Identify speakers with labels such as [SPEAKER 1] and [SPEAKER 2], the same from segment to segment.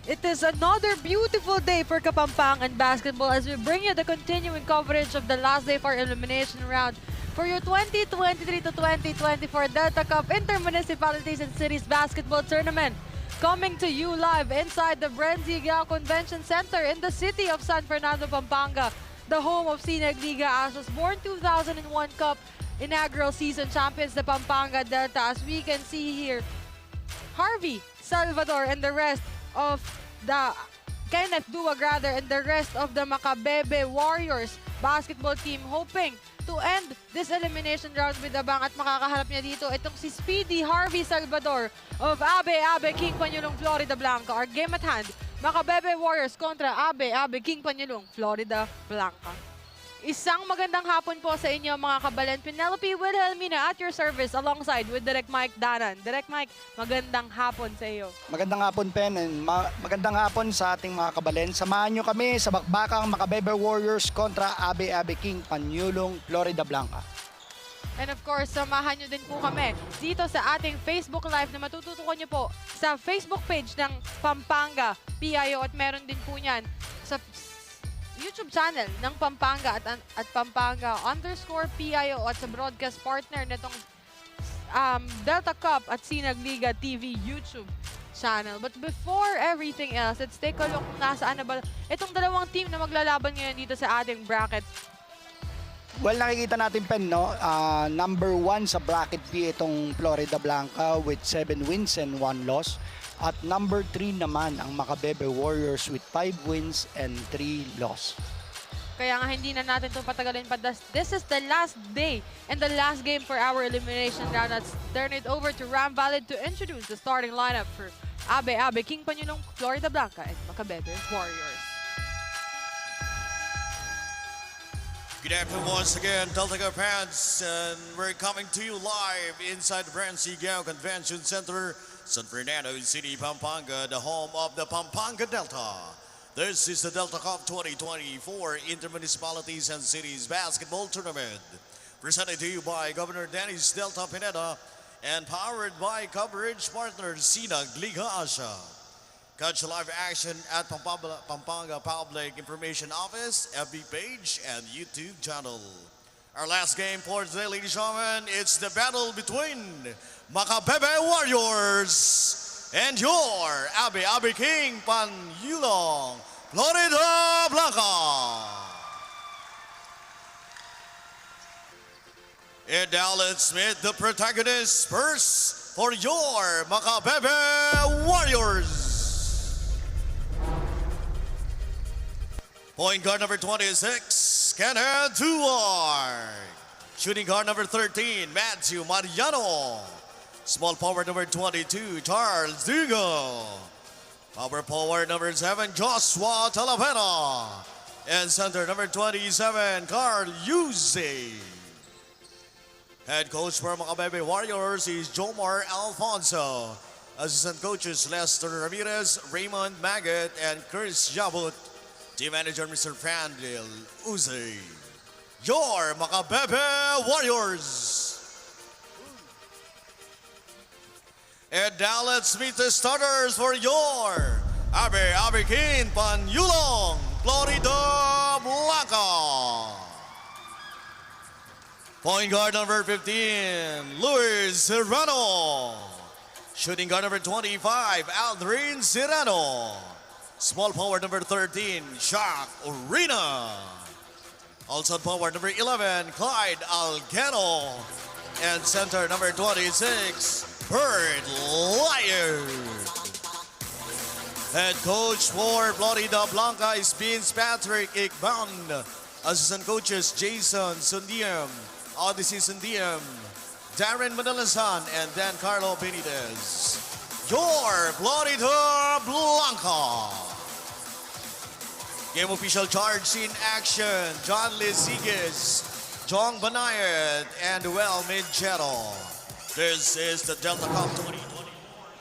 [SPEAKER 1] It is another beautiful day for Kapampangan basketball as we bring you the continuing coverage of the last day for elimination round for your 2023 to 2024 Delta Cup Inter-Municipalities and Cities Basketball Tournament. Coming to you live inside the BREN GUIAO Convention Center in the city of San Fernando, Pampanga, the home of Sinag Liga Asos born 2001 Cup inaugural season champions, the Pampanga Delta. As we can see here, Harvey, Salvador, and the rest of the Kenneth Duwag rather and the rest of the MACABEBE Warriors basketball team hoping to end this elimination round with a bang, at makakaharap niya dito itong si Speedy Harvey Salvador of ABE ABE King Panyulung Floridablanca. Our game at hand, MACABEBE Warriors kontra ABE ABE King Panyulung Floridablanca. Isang magandang hapon po sa inyo mga kabalan. Penelope Wilhelmina at your service alongside with Direct Mike Danan. Direct Mike, magandang hapon sa iyo.
[SPEAKER 2] Magandang hapon, Pen, and magandang hapon sa ating mga kabalen. Samahan nyo kami sa bakbakang MACABEBE Warriors kontra ABE ABE King Panyulung Floridablanca.
[SPEAKER 1] And of course, samahan nyo din po kami dito sa ating Facebook Live na matututukan nyo po sa Facebook page ng Pampanga PIO at meron din po niyan sa YouTube channel ng Pampanga at Pampanga_PIO at sa broadcast partner nitong Delta Cup at Sinag Liga TV YouTube channel. But before everything else, let's take a look kung nasaan na ba itong dalawang team na maglalaban ngayon dito sa ating bracket.
[SPEAKER 2] Well, nakikita natin, Pen, no? Number 1 sa bracket B itong Floridablanca with 7 wins and 1 loss. At number 3 naman ang MACABEBE Warriors with 5 wins and 3 loss.
[SPEAKER 1] Kaya nga hindi na natin ito patagalin pa. This is the last day and the last game for our elimination round. Let's turn it over to Ram Valid to introduce the starting lineup for ABE ABE King Panyulung Floridablanca and MACABEBE Warriors.
[SPEAKER 3] Good afternoon once again, Delta Cup fans, and we're coming to you live inside the BREN GUIAO Convention Center, San Fernando City, Pampanga, the home of the Pampanga Delta. This is the Delta Cup 2024 Inter-Municipalities and Cities Basketball Tournament, presented to you by Governor Dennis Delta Pineda and powered by coverage partner Sinag Liga Asia. Catch live action at Pampanga Public Information Office, FB page, and YouTube channel. Our last game for today, ladies and gentlemen, it's the battle between MACABEBE Warriors and your ABE ABE King Panyulung Floridablanca. And now let's meet the protagonists first for your MACABEBE Warriors. Point guard number 26, Kenneth Duwag. Shooting guard number 13, Matthew Mariano. Small forward number 22, Charles Dugo. Power forward number 7, Joshua Talavera. And center number 27, Carl Yuze. Head coach for MACABEBE Warriors is Jomar Alfonso. Assistant coaches Lester Ramirez, Raymond Maggett, and Chris Jabut. Team manager Mr. Frandil Uze. Your MACABEBE Warriors. And now let's meet the starters for your ABE ABE King Panyulung Floridablanca. Point guard number 15, Luis Serrano. Shooting guard number 25, Aldrin Serrano. Small forward number 13, Shaq Urena. Also forward number 11, Clyde Algero. And center number 26, Bird Liar. Head coach for Florida Blanca is Vince Patrick Ikban. Assistant coaches Jason Sundiam, Odyssey Sundiam, Darren Manalasan, and Dan Carlo Benitez. Your Florida Blanca. Game official charge in action. John Lizigues, Jong Banayat, and Well Midgero. This is the Delta Cup 2020.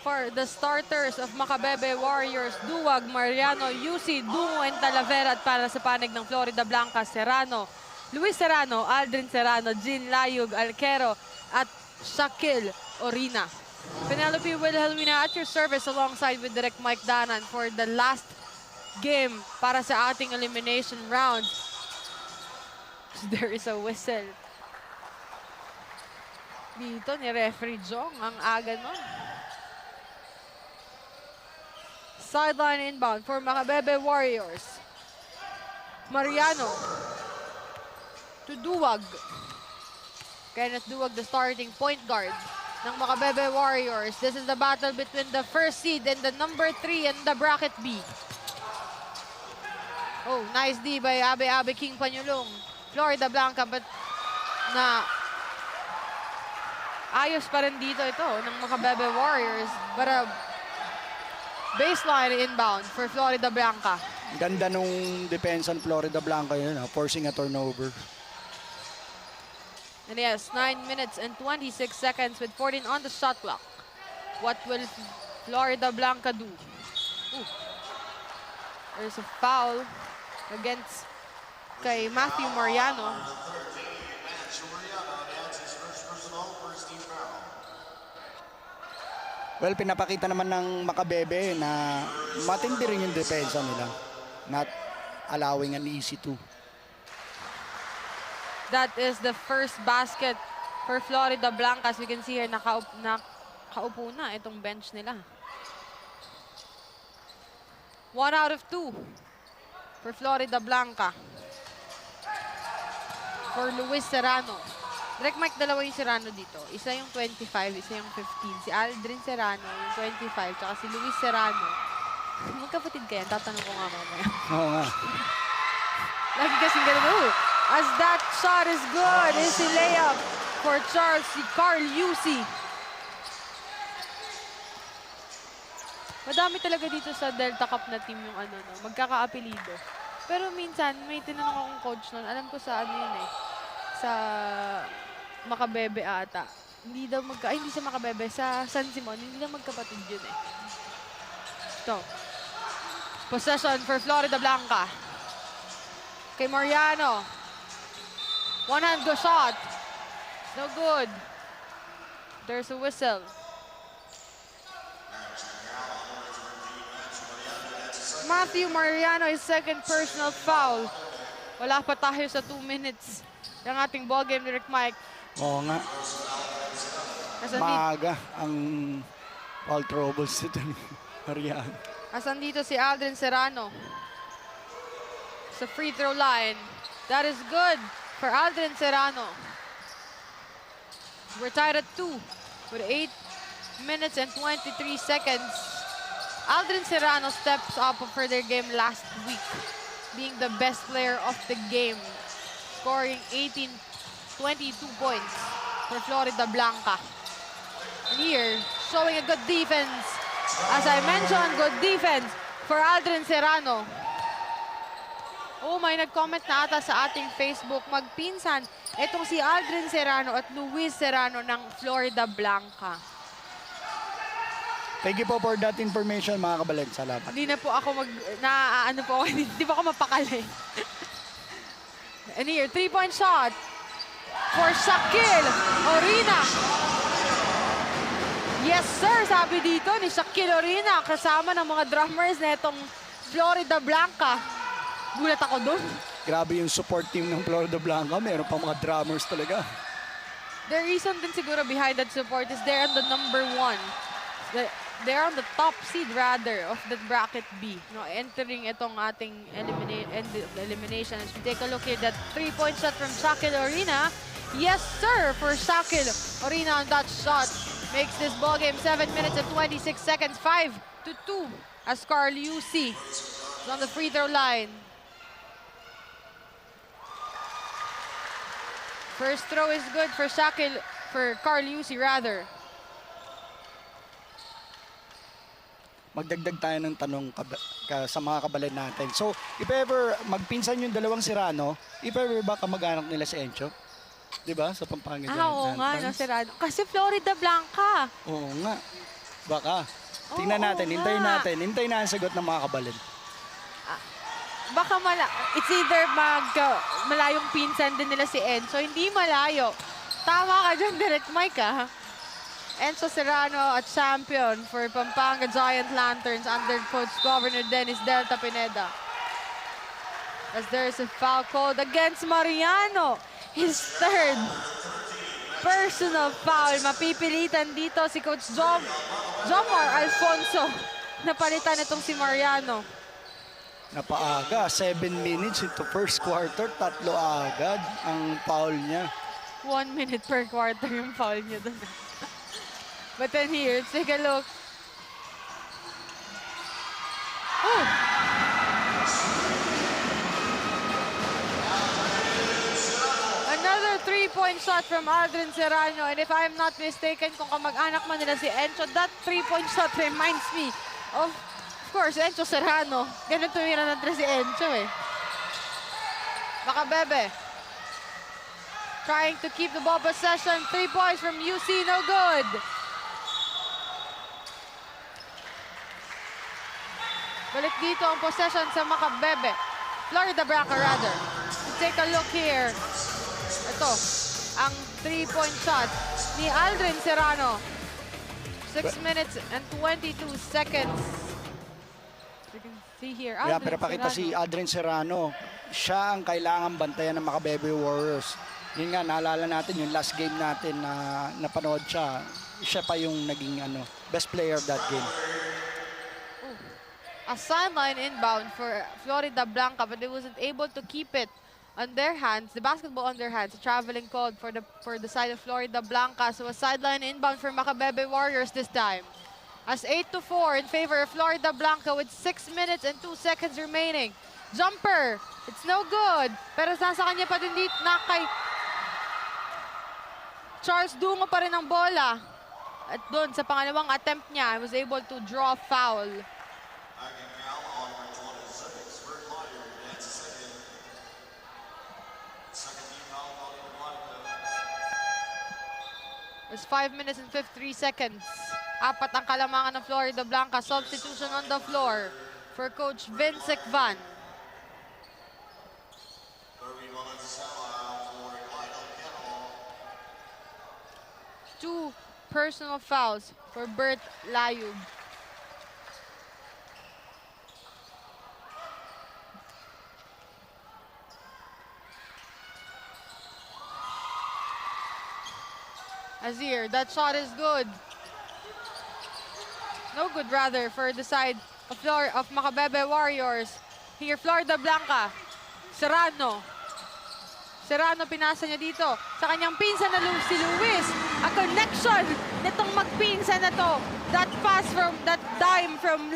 [SPEAKER 1] For the starters of MACABEBE Warriors, Duwag, Mariano, Yusi, Dungo, and Talavera. At para sa panig ng Florida Blanca, Serrano, Luis Serrano, Aldrin Serrano, Jean Layug, Alquero, at Shaquille Orina. Penelope Wilhelmina at your service alongside with Direct Mike Danan for the last game para sa ating elimination round. There is a whistle. Dito ni Referee Jong, ang aga nun. Sideline inbound for MACABEBE Warriors. Mariano to Duwag. Kenneth Duwag, the starting point guard ng MACABEBE Warriors. This is the battle between the first seed and the number 3 in the bracket B. Oh, nice D by ABE ABE King Panyulung. Florida Blanca, but na ayos pa rin dito ito ng MACABEBE Warriors. But baseline inbound for Florida Blanca.
[SPEAKER 2] Ganda nung depensa ng Florida Blanca yun, forcing a turnover.
[SPEAKER 1] And yes, 9 minutes and 26 seconds with 14 on the shot clock. What will Florida Blanca do? Ooh. There's a foul against kay Matthew Mariano.
[SPEAKER 2] Well, pinapakita naman ng MACABEBE na matindi rin yung depensa nila. Not allowing an easy two.
[SPEAKER 1] That is the first basket for Florida Blanca. As we can see here, nakaupo na itong bench nila. 1 out of 2 for Florida Blanca. For Luis Serrano. Direct Mike, dalawa yung Serrano dito. Isa yung 25, isa yung 15. Si Aldrin Serrano, yung 25, tsaka si Luis Serrano. Magkapatid kaya? Tatanong ko nga mamaya.
[SPEAKER 2] Oo nga.
[SPEAKER 1] Lagi kasing ganun. Oh, as that shot is good, is a layup for Carl Yusi. Madami talaga dito sa Delta Cup na team yung magkakaapelido. Pero minsan, may tinanong akong coach nun. Alam ko sa yun eh. Sa MACABEBE ata. Hindi daw hindi sa MACABEBE, sa San Simon, hindi daw magkapatid yun eh. Ito. Possession for Florida Blanca. Kay Mariano. One-hand go shot. No good. There's a whistle. Matthew Mariano is second personal foul. Wala pa tayo sa 2 minutes. Yung ating ball game, Direct Mike.
[SPEAKER 2] Oo nga. Maaga ang foul troubles nito ni Mariano.
[SPEAKER 1] Asan dito si Aldrin Serrano sa free throw line. That is good for Aldrin Serrano. We're tied at 2 with 8 minutes and 23 seconds. Aldrin Serrano steps up for their game last week, being the best player of the game, scoring 22 points for Florida Blanca. And here, showing a good defense. As I mentioned, good defense for Aldrin Serrano. Oh, may nag-comment na ata sa ating Facebook. Magpinsan itong si Aldrin Serrano at Luis Serrano ng Florida Blanca.
[SPEAKER 2] Thank you po for that information, mga kabalag. Salamat.
[SPEAKER 1] Hindi na po ako hindi pa ako mapakali. And here, 3-point shot for Shaquille Orina. Yes, sir, sabi dito ni Shaquille Orina, kasama ng mga drummers na itong Florida Blanca. Gulat ako doon.
[SPEAKER 2] Grabe yung support team ng Florida Blanca. Meron pa mga drummers talaga.
[SPEAKER 1] The reason din siguro behind that support is they're on the number 1. They're on the top seed rather of the bracket B. No, entering itong ating elimination. As we take a look here, that 3-point shot from Shaquille Orina. Yes, sir, for Shaquille Orina on that shot. makes this ball game 7 minutes and 26 seconds, 5-2, as Carl Yusi is on the free throw line. First throw is good for Carl Yusi rather.
[SPEAKER 2] Magdagdag tayo ng tanong sa mga kabalan natin. So, if ever magpinsan yung dalawang Serrano, if ever ba kamag-anak nila si Encho? Di ba? Sa Pampanga.
[SPEAKER 1] Oo nga, no, Serrano. Kasi Florida Blanca.
[SPEAKER 2] Oo nga. Baka. Tingnan natin, hintayin natin. Hintayin na ang sagot ng mga kabalan.
[SPEAKER 1] Baka it's either malayong pinsan din nila si Enzo. Hindi malayo. Tama ka dyan, Direct Mike, ha? Enzo Serrano, a champion for Pampanga Giant Lanterns under Coach Governor Dennis Delta Pineda. As there's a foul called against Mariano. His third personal foul. Mapipilitan dito si Coach Jomar Alfonso. Napalitan itong si Mariano.
[SPEAKER 2] Napaaga, 7 minutes into first quarter, 3 agad ang foul niya.
[SPEAKER 1] 1 minute per quarter yung foul niya doon. But then here, let's take a look. Oh! Another 3-point shot from Aldrin Serrano. And if I'm not mistaken, kung kamag-anak man nila si Encho, that 3-point shot reminds me of course, Encho Serrano. Ganun tumira na si Encho eh. Macabebe. Trying to keep the ball possession. 3 points from UC, no good. Balik dito ang possession sa Macabebe. Florida Blanca rather. Take a look here. Ito, ang 3-point shot ni Aldrin Serrano. 6 minutes and 22 seconds. You can see here.
[SPEAKER 2] Yeah, pero pakita si Aldrin Serrano. Siya ang kailangan bantayan ng Macabebe Warriors. Yun nga, naalala natin yung last game natin na napanood siya. Siya pa yung naging best player of that game.
[SPEAKER 1] A sideline inbound for Florida Blanca, but they wasn't able to keep it on their hands. The basketball on their hands. A traveling called for the side of Florida Blanca. So a sideline inbound for Macabebe Warriors this time. As 8-4 in favor of Florida Blanca with 6 minutes and 2 seconds remaining. Jumper, it's no good. Pero nasa kanya pa din dito na kay Charles Dungo pa rin ang bola. At doon sa pangalawang attempt niya, I was able to draw foul. It's 5 minutes and 53 seconds. Apat ang kalamangan ng Florida Blanca. Substitution on the floor for Coach Vincent Van. Two personal fouls for Bert Layub. Azir, that shot is good. No good rather for the side of Macabebe Warriors. Here, Florida Blanca. Serrano. Serrano pinasa niya dito sa kanyang pinsan na si Luis. A connection nitong magpinsan na to. That pass from, that dime from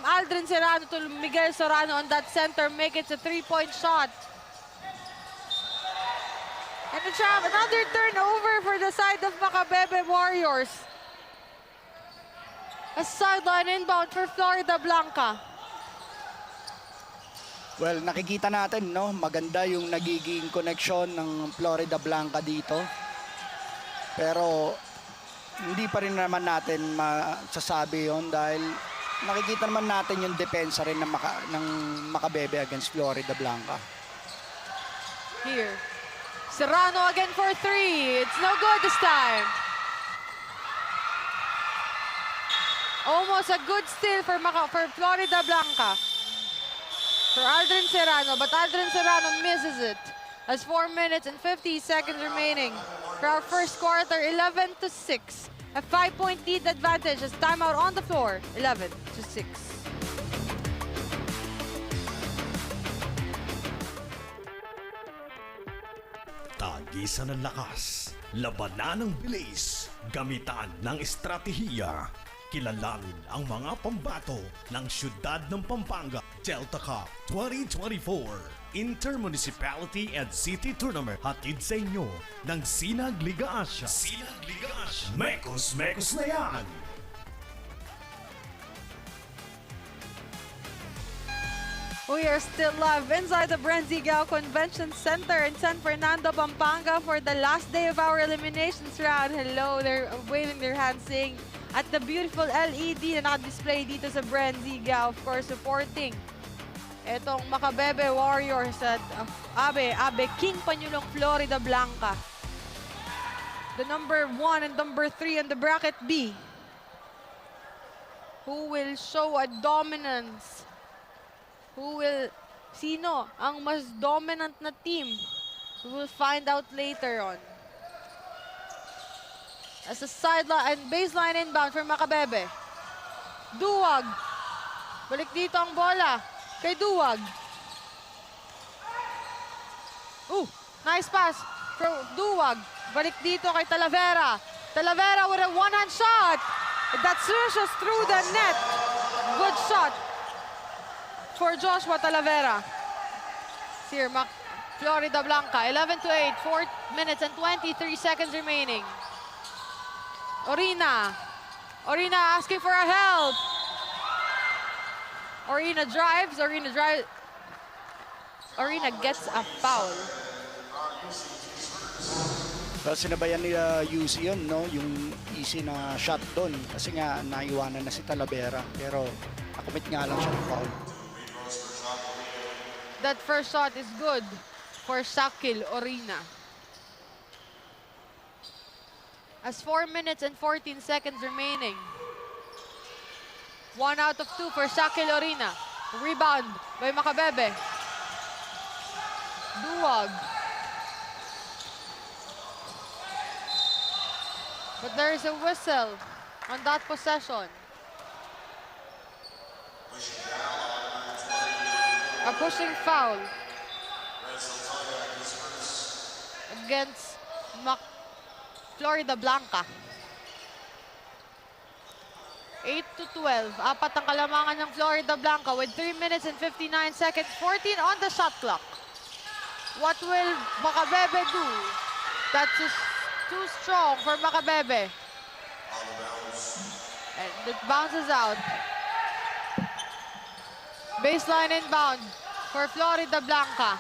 [SPEAKER 1] Aldrin Serrano to Miguel Serrano on that center make it a 3-point shot. And another turnover for the side of Macabebe Warriors. A sideline inbound for Florida Blanca.
[SPEAKER 2] Well, nakikita natin, no? Maganda yung nagiging connection ng Florida Blanca dito. Pero hindi pa rin naman natin masasabi yon dahil nakikita naman natin yung depensa rin ng Macabebe against Florida Blanca.
[SPEAKER 1] Here. Serrano again for 3. It's no good this time. Almost a good steal for Florida Blanca. For Aldrin Serrano, but Aldrin Serrano misses it. As 4 minutes and 50 seconds remaining for our first quarter, 11-6. A 5-point lead advantage as timeout on the floor, 11-6.
[SPEAKER 4] Tigisan ng lakas, labanan ng bilis, gamitan ng estratehiya. Kilalanin ang mga pambato ng siyudad ng Pampanga Delta Cup 2024 Intermunicipality and City Tournament. Hatid sa inyo ng Sinag Liga Asya. Sinag Liga Asya. Mekos na yan!
[SPEAKER 1] We are still live inside the BREN GUIAO Convention Center in San Fernando, Pampanga for the last day of our eliminations round. Hello, they're waving their hands saying at the beautiful LED na naka-display dito sa BREN GUIAO, of course, supporting itong MACABEBE Warriors at ABE ABE King Panyulong Florida-Blanca. The number 1 and number 3 in the bracket B, who will show a dominance. Sino ang mas dominant na team? We will find out later on. As a sideline and baseline inbound for MACABEBE. Duwag. Balik dito ang bola kay Duwag. Nice pass for Duwag. Balik dito kay Talavera. Talavera with a one-hand shot. That swishes through the net. Good shot for Joshua Talavera. Here, Florida-Blanca, 11-8, 4 minutes and 23 seconds remaining. Orina asking for a help. Orina gets a foul.
[SPEAKER 2] Well, sinabayan nila UC yun, no? Yung easy na shot doon. Kasi nga, naiwanan na si Talavera. Pero, nakumit nga lang siya ng foul.
[SPEAKER 1] That first shot is good for Shakil Orina. As 4 minutes and 14 seconds remaining. 1 out of 2 for Shakil Orina. Rebound by MACABEBE. Duwag. But there is a whistle on that possession. A pushing foul against Florida-Blanca. 8-12. Apat ang kalamangan ng Florida-Blanca with 3 minutes and 59 seconds. 14 on the shot clock. What will MACABEBE do? That's just too strong for MACABEBE. And it bounces out. Baseline inbound for Florida-Blanca.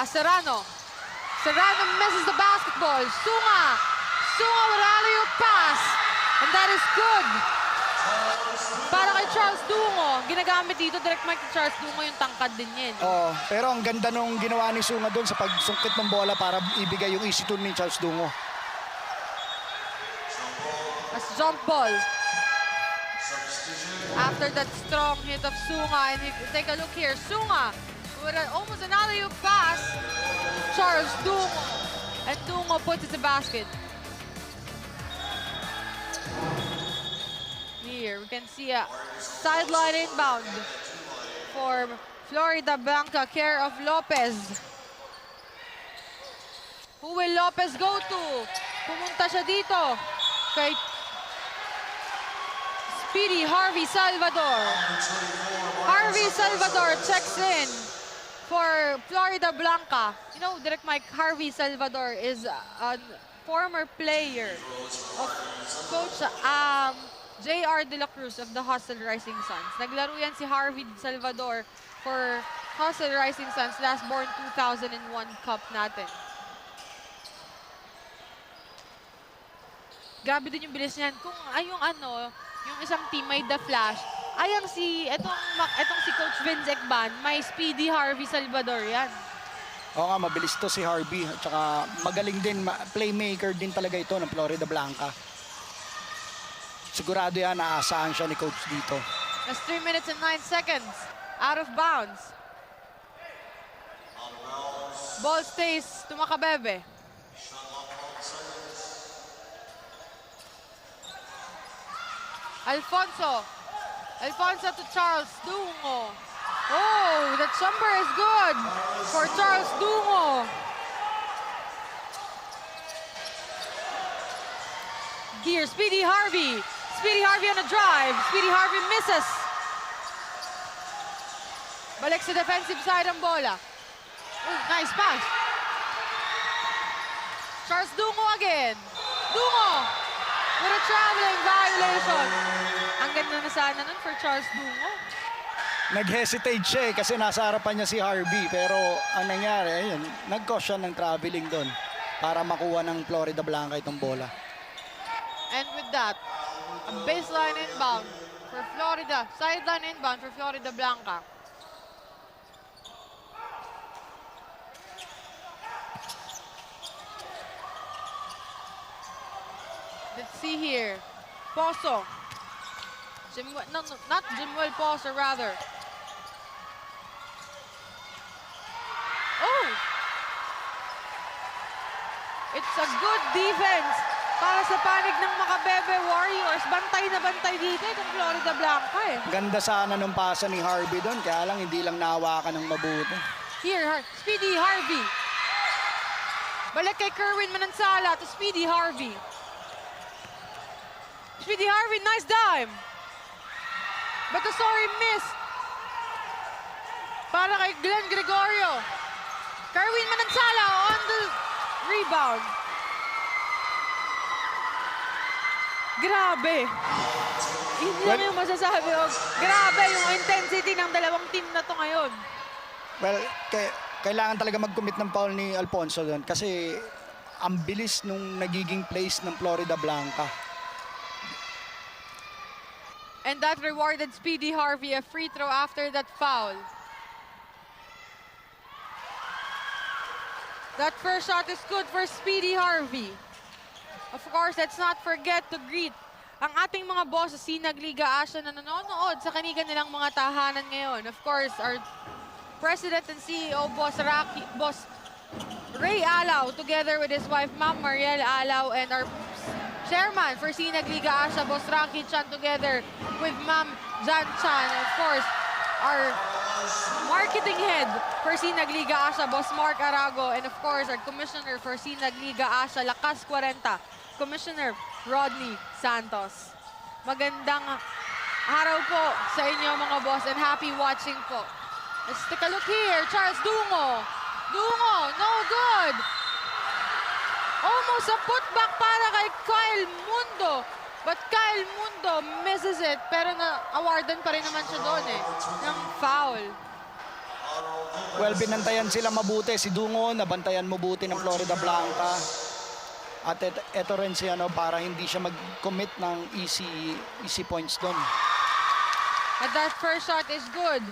[SPEAKER 1] Serrano misses the basketball. Sunga with alley-oop pass. And that is good. Para kay Charles Dungo. Ginagamit dito, direct mic kay Charles Dungo, yung tangkad din yan.
[SPEAKER 2] Pero ang ganda nung ginawa ni Sunga doon sa pagsungkit ng bola para ibigay yung easy tool ni Charles Dungo.
[SPEAKER 1] As jump ball. After that strong hit of Sunga, and take a look here, Sunga with almost an alley-oop pass. Charles Dungo, and Dungo puts it to basket. Here we can see a sideline inbound for Florida-Blanca, care of Lopez. Who will Lopez go to? Pumunta siya dito kay Speedy Harvey Salvador. Harvey Salvador checks in for Florida-Blanca. You know, Direct Mike, Harvey Salvador is a former player of Coach J.R. De La Cruz of the Hustle Rising Suns. Naglaro yan si Harvey Salvador for Hustle Rising Suns last born 2001 Cup natin. Grabe din yung bilis niyan. Kung yung isang team may The Flash, etong si Coach Vince Ekban, may Speedy Harvey Salvador yan.
[SPEAKER 2] Oo nga, mabilis to si Harvey. At saka magaling din, playmaker din talaga ito ng Florida-Blanca. Sigurado yan, naaasahan siya ni Coach dito.
[SPEAKER 1] That's 3 minutes and 9 seconds. Out of bounds. Ball stays to MACABEBE. Alfonso to Charles Dungo. Oh, that jumper is good for Charles Dungo. Here, Speedy Harvey. Speedy Harvey on a drive. Speedy Harvey misses. Balik sa defensive side ang bola. Oh, nice pass. Charles Dungo again. Dungo with a traveling violation. Ang ganda na sana nun for Charles Dungo.
[SPEAKER 2] Nag-hesitate siya kasi nasa harapan niya si Harvey. Pero ang nangyari, ayun, nag-cause siya ng traveling doon para makuha ng Florida Blanca itong bola.
[SPEAKER 1] And with that, a baseline inbound for Florida. Sideline inbound for Florida Blanca. Let's see here. Poso. Not Jimuel Poso, rather. Oh! It's a good defense para sa panig ng Macabebe Warriors. Bantay na bantay dito itong Florida Blanca eh.
[SPEAKER 2] Ganda sana nung pasa ni Harvey doon, kaya lang hindi lang nahawakan ng mabuti.
[SPEAKER 1] Here, Speedy Harvey. Balik kay Kerwin Manansala to Speedy Harvey. Speedy Harvey, nice dime. But the sorry miss. Para kay Glenn Gregorio. Kerwin Manansala on the rebound. Grabe. Hindi lang yung masasabi. Grabe yung intensity ng dalawang team na to ngayon.
[SPEAKER 2] Well, kailangan talaga mag-commit ng foul ni Alfonso doon kasi ang bilis nung nagiging plays ng Florida Blanca.
[SPEAKER 1] And that rewarded Speedy Harvey a free throw after that foul. That first shot is good for Speedy Harvey. Of course, let's not forget to greet ang ating mga boss sa Sinag Liga Asia na nanonood sa kanilang nilang mga tahanan ngayon. Of course, our President and CEO, Boss Ray Alaw, together with his wife, Ma'am Mariel Alaw, and our Chairman for Sinag Liga Asia, Boss Rocky Chan, together with Ma'am Jan Chan. Of course, our Marketing Head for Sinag Liga Asia, Boss Mark Arago, and of course, our Commissioner for Sinag Liga Asia, Lakas 40, Commissioner Rodney Santos. Magandang araw po sa inyo mga boss and happy watching po. Let's take a look here. Charles Dungo. Dungo, no good. Almost a putback para kay Kyle Mundo. But Kyle Mundo misses it. Pero na-awardan pa rin naman siya doon eh, ng foul.
[SPEAKER 2] Well, binantayan sila mabuti. Si Dungo, nabantayan mabuti ng Florida Blanca. At ito rin siya para hindi siya mag-commit ng easy points doon.
[SPEAKER 1] At that first shot is good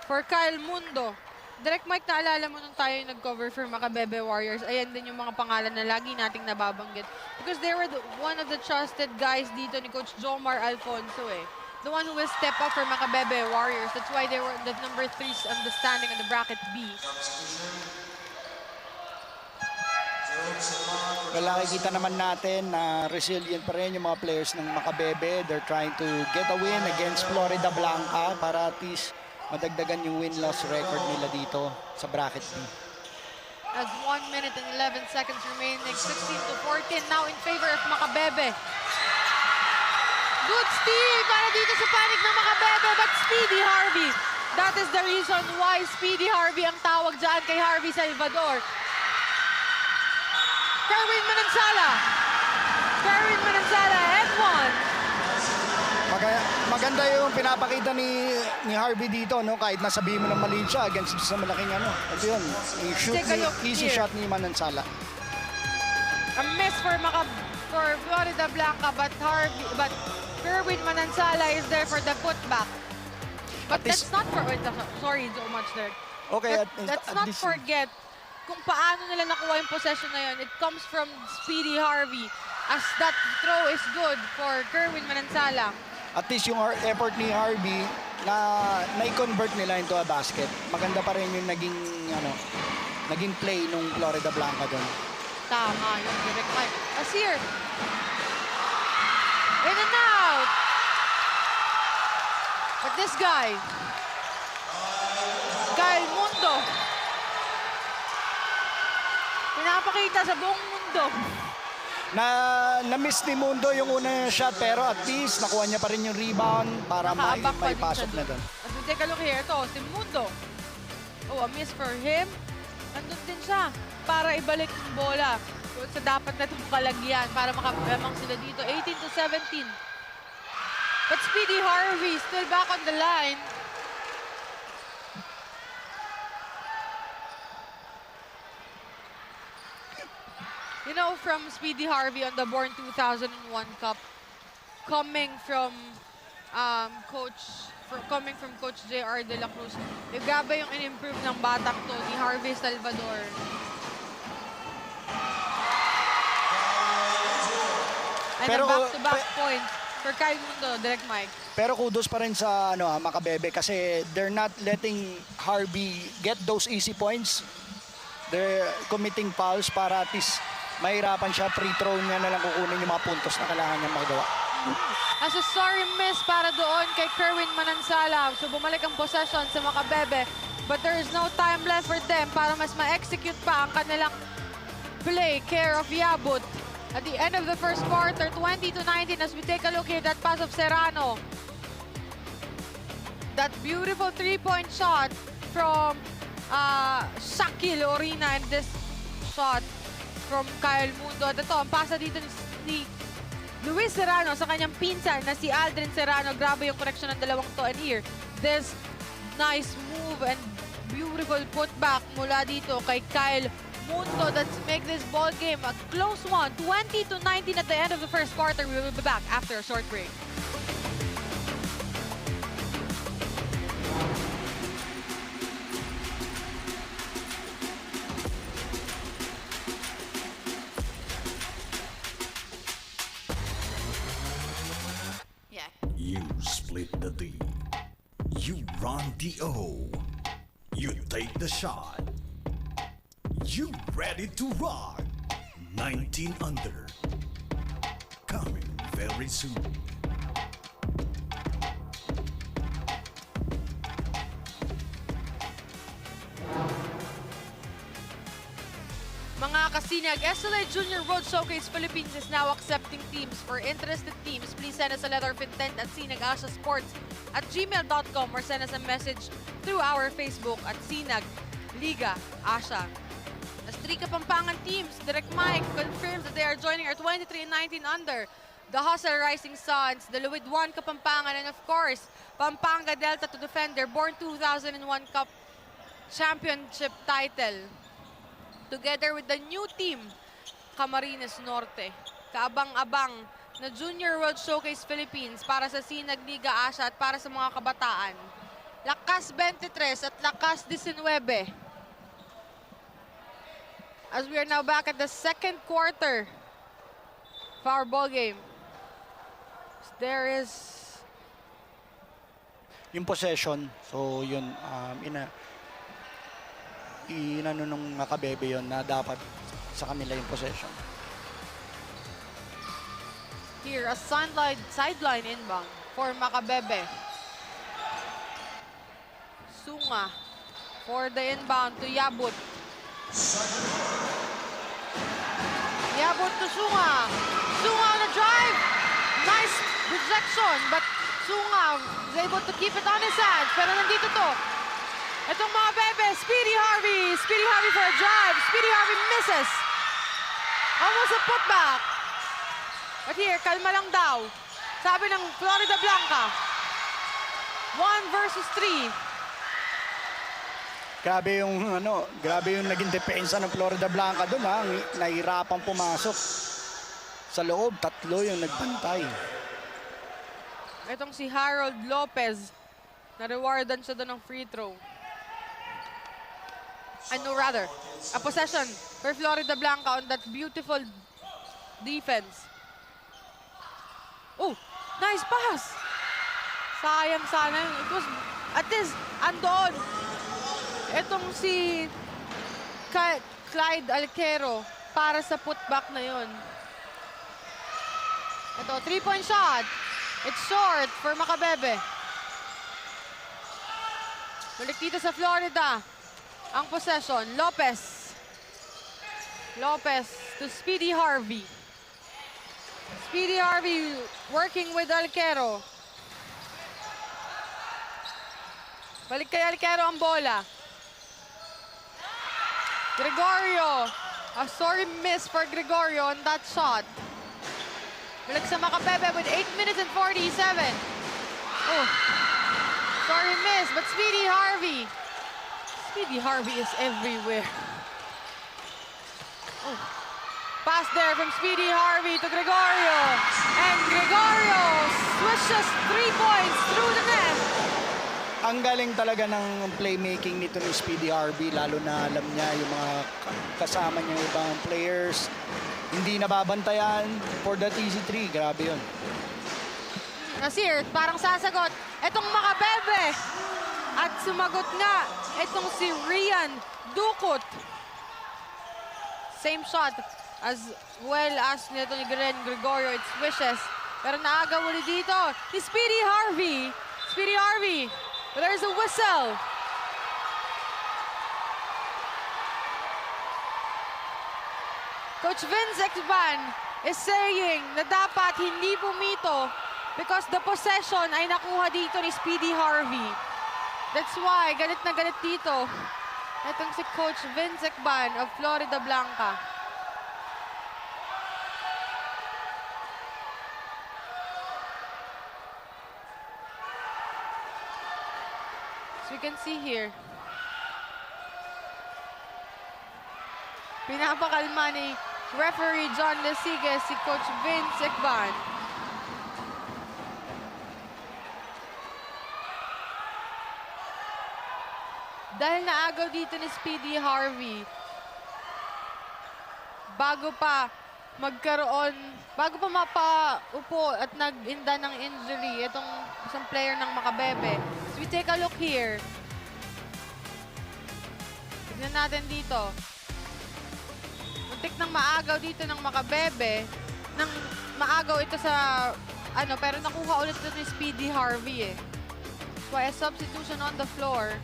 [SPEAKER 1] for Kyle Mundo. Direct Mike, naalala mo nung tayo nag-cover for Macabebe Warriors, ayan din yung mga pangalan na lagi nating nababanggit. Because they were one of the trusted guys dito ni Coach Jomar Alfonso eh. The one who will step up for Macabebe Warriors. That's why they were the number 3 on the standing on the bracket B.
[SPEAKER 2] Well, nakikita naman natin na resilient pa rin yung mga players ng Macabebe. They're trying to get a win against Florida Blanca para at least madagdagan yung win-loss record nila dito sa bracket B.
[SPEAKER 1] As 1 minute and 11 seconds remaining, 16-14 now in favor of Macabebe. Good steal para dito sa panig ng Macabebe, but Speedy Harvey. That is the reason why Speedy Harvey ang tawag dyan kay Harvey Salvador. Kerwin Manansala. Kerwin Manansala and one.
[SPEAKER 2] Maganda yung pinapakita ni Harvey dito, no? Kahit nasabihin mo ng mali siya against sa malaking ano. Ito yun, easy shot ni Manansala.
[SPEAKER 1] A miss for Florida Blanca, but Kerwin Manansala is there for the putback. But let's not forget, sorry so much there.
[SPEAKER 2] Okay,
[SPEAKER 1] let's not forget kung paano nila nakuha yung possession na yun. It comes from Speedy Harvey as that throw is good for Kerwin Manansala.
[SPEAKER 2] At least yung effort ni Harvey na i-convert nila into a basket. Maganda pa rin yung naging play nung Florida Blanca doon.
[SPEAKER 1] Tama yung direct line. As here. In and out. But this guy, Kyle Mundo. Pinapakita sa buong mundo.
[SPEAKER 2] Na-miss ni Mundo yung una shot pero at least nakuha niya pa rin yung rebound para
[SPEAKER 1] Nakaabang pa
[SPEAKER 2] may
[SPEAKER 1] din
[SPEAKER 2] pasok
[SPEAKER 1] siya
[SPEAKER 2] na
[SPEAKER 1] dun.
[SPEAKER 2] doon.
[SPEAKER 1] As we take a look here, ito, si Mundo. Oh, a miss for him. Nandun din siya para ibalik yung bola doon sa dapat na itong kalagyan para makapamang sila dito. 18-17. But Speedy Harvey still back on the line. You know, from Speedy Harvey on the Born 2001 Cup, coming from Coach J.R. De La Cruz, grabe yung in-improve ng batang to ni Harvey Salvador. And
[SPEAKER 2] Pero,
[SPEAKER 1] a back-to-back points for Kyle Mundo, Direct Mike.
[SPEAKER 2] Pero kudos pa rin sa Macabebe kasi they're not letting Harvey get those easy points. They're committing fouls para at least mahirapan siya, free throw niya na lang kukunin yung mga puntos na kailangan niya magawa.
[SPEAKER 1] As a sorry miss para doon kay Kerwin Manansala. So bumalik ang possession sa Macabebe. But there is no time left for them para mas ma-execute pa ang kanilang play. Care of Yabut. At the end of the first quarter, 20-19 as we take a look here, that pass of Serrano. That beautiful three-point shot from Shakil Orina and this shot from Kyle Mundo. At ito, ang pasa dito ni Luis Serrano sa kanyang pinsan na si Aldrin Serrano. Grabe yung connection ng dalawang to. And here, this nice move and beautiful putback mula dito kay Kyle Mundo. Let's make this ball game a close one. 20-19 at the end of the first quarter. We will be back after a short break.
[SPEAKER 4] You split the D. You run the O. You take the shot. You ready to rock. 19 under. Coming very soon.
[SPEAKER 1] Mga kasinag, SLA Junior World Showcase Philippines is now accepting teams. For interested teams, please send us a letter of intent at sinagasasports@gmail.com or send us a message through our Facebook at Sinag Liga Asha. As 3 Kapampangan teams, Direct Mike confirms that they are joining our 23 and 19 under. The Hustle Rising Suns, the Luwid 1 Kapampangan, and of course, Pampanga Delta to defend their Born 2001 Cup Championship title. Together with the new team, Camarines Norte. Kaabang-abang na Junior World Showcase Philippines para sa Sinag Liga Asya at para sa mga kabataan. Lakas 23 at lakas 19. As we are now back at the second quarter of our ball game. There is
[SPEAKER 2] Yung possession, so yun, inano nung Macabebe yun na dapat sa kanila yung possession.
[SPEAKER 1] here a sideline inbound for Macabebe. Sunga for the inbound to Yabut. Yabut to Sunga. Sunga on the drive. Nice rejection, but Sunga is able to keep it on his hands. Pero nandito to. Itong mga bebe, Speedy Harvey. Speedy Harvey for a drive. Speedy Harvey misses. Almost a putback. But here, kalma lang daw. Sabi ng Florida Blanca. 1 versus 3.
[SPEAKER 2] Grabe yung naging depensa ng Florida Blanca doon ha. Nahirapang pumasok. Sa loob, 3 yung nagbantay.
[SPEAKER 1] Itong si Harold Lopez, na-rewardan siya doon ng free throw. A possession for Florida Blanca on that beautiful defense. Oh, nice pass! Sayang sana. It was, at least, andon. Itong si Clyde Alquero para sa putback na yun. Ito, 3-point shot. It's short for Macabebe. Balik dito sa Florida. Ang possession, Lopez. Lopez to Speedy Harvey. Speedy Harvey working with Alquero. Balik kay Alquero ang bola. Gregorio. A sorry miss for Gregorio on that shot. Balik sa Macabebe with 8 minutes and 47. Oh. Sorry miss, but Speedy Harvey. Speedy Harvey is everywhere. Oh. Pass there from Speedy Harvey to Gregorio. And Gregorio swishes 3 points through the net.
[SPEAKER 2] Ang galing talaga ng playmaking nito ni Speedy Harvey, lalo na alam niya yung mga kasama niya ibang players. Hindi nababantayan for that easy three. Grabe yun.
[SPEAKER 1] Nasir, parang sasagot. Etong Macabebe. At sumagot nga itong si Rian Dukot. Same shot as well as nito ni Gregorio. It swishes. Pero naaga muli dito ni Speedy Harvey. Speedy Harvey. But there's a whistle. Coach Vince Ekban is saying na dapat hindi pumito because the possession ay nakuha dito ni Speedy Harvey. That's why galit na galit dito itong si Coach Vince Ekban of Florida Blanca. So we can see here. Pinapakalma ni referee John Lesigue si Coach Vince Ekban. Dahil naagaw dito ni Speedy Harvey, bago pa mapaupo at nag-inda ng injury itong isang player ng Macabebe. So we take a look here. Tignan natin dito. Muntik nang maagaw dito ng Macabebe. Nang maagaw ito sa pero nakuha ulit ito ni Speedy Harvey eh. So a substitution on the floor.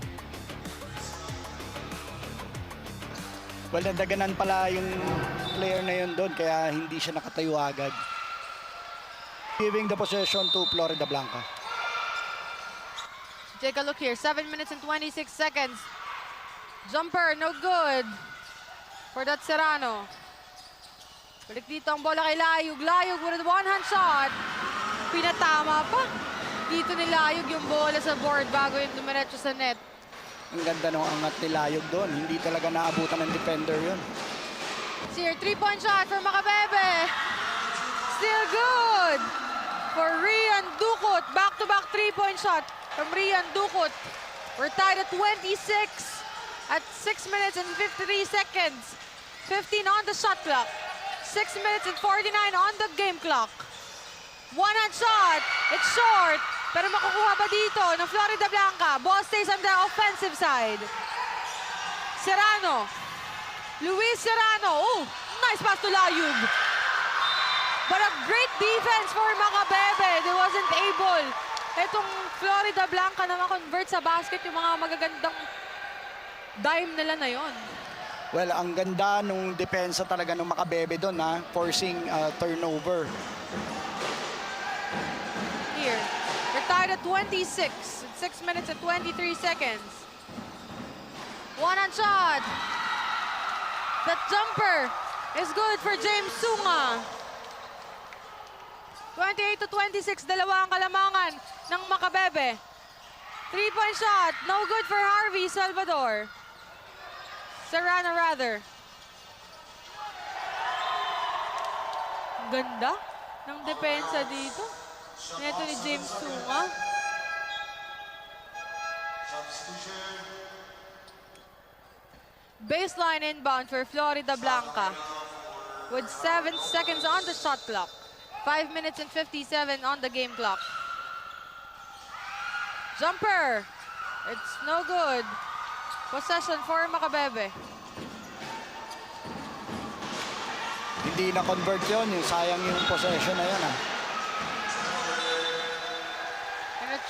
[SPEAKER 2] Well, nadaganan pala yung player na yun doon, kaya hindi siya nakatayo agad. Giving the possession to Florida Blanca.
[SPEAKER 1] Take a look here. 7 minutes and 26 seconds. Jumper, no good. For that Serrano. Balik dito ang bola kay Layug. Layug with a one-hand shot. Pinatama pa. Dito ni Layug yung bola sa board bago yung dumiretso sa net.
[SPEAKER 2] Ang ganda ng angat ni Layog doon. Hindi talaga naabutan ng defender yun.
[SPEAKER 1] Here, 3-point shot for Macabebe. Still good for Rian Dukot. Back-to-back 3-point shot from Rian Dukot. We're tied at 26 at 6 minutes and 53 seconds. 15 on the shot clock. 6 minutes and 49 on the game clock. One-hand shot. It's short. Pero makukuha ba dito ng Florida Blanca? Ball stays on the offensive side. Serrano. Luis Serrano. Oh, nice pass to Layug. But a great defense for Macabebe. They wasn't able. Itong Florida Blanca na ma-convert sa basket yung mga magagandang dime nila na yon.
[SPEAKER 2] Well, ang ganda nung depensa talaga ng Macabebe doon, forcing turnover.
[SPEAKER 1] Here. We're tied at 26. 6 minutes and 23 seconds. One-hand shot. That jumper is good for James Sunga. 28 to 26, dalawa ang kalamangan ng Macabebe. 3-point shot, no good for Harvey Salvador. Serrano rather. Ganda ng depensa dito. Neto ni James Sunga. Baseline inbound for Florida Blanca with 7 seconds on the shot clock. 5 minutes and 57 on the game clock. Jumper. It's no good. Possession for Macabebe.
[SPEAKER 2] Hindi na-convert yun. Sayang yung possession na yun.
[SPEAKER 1] And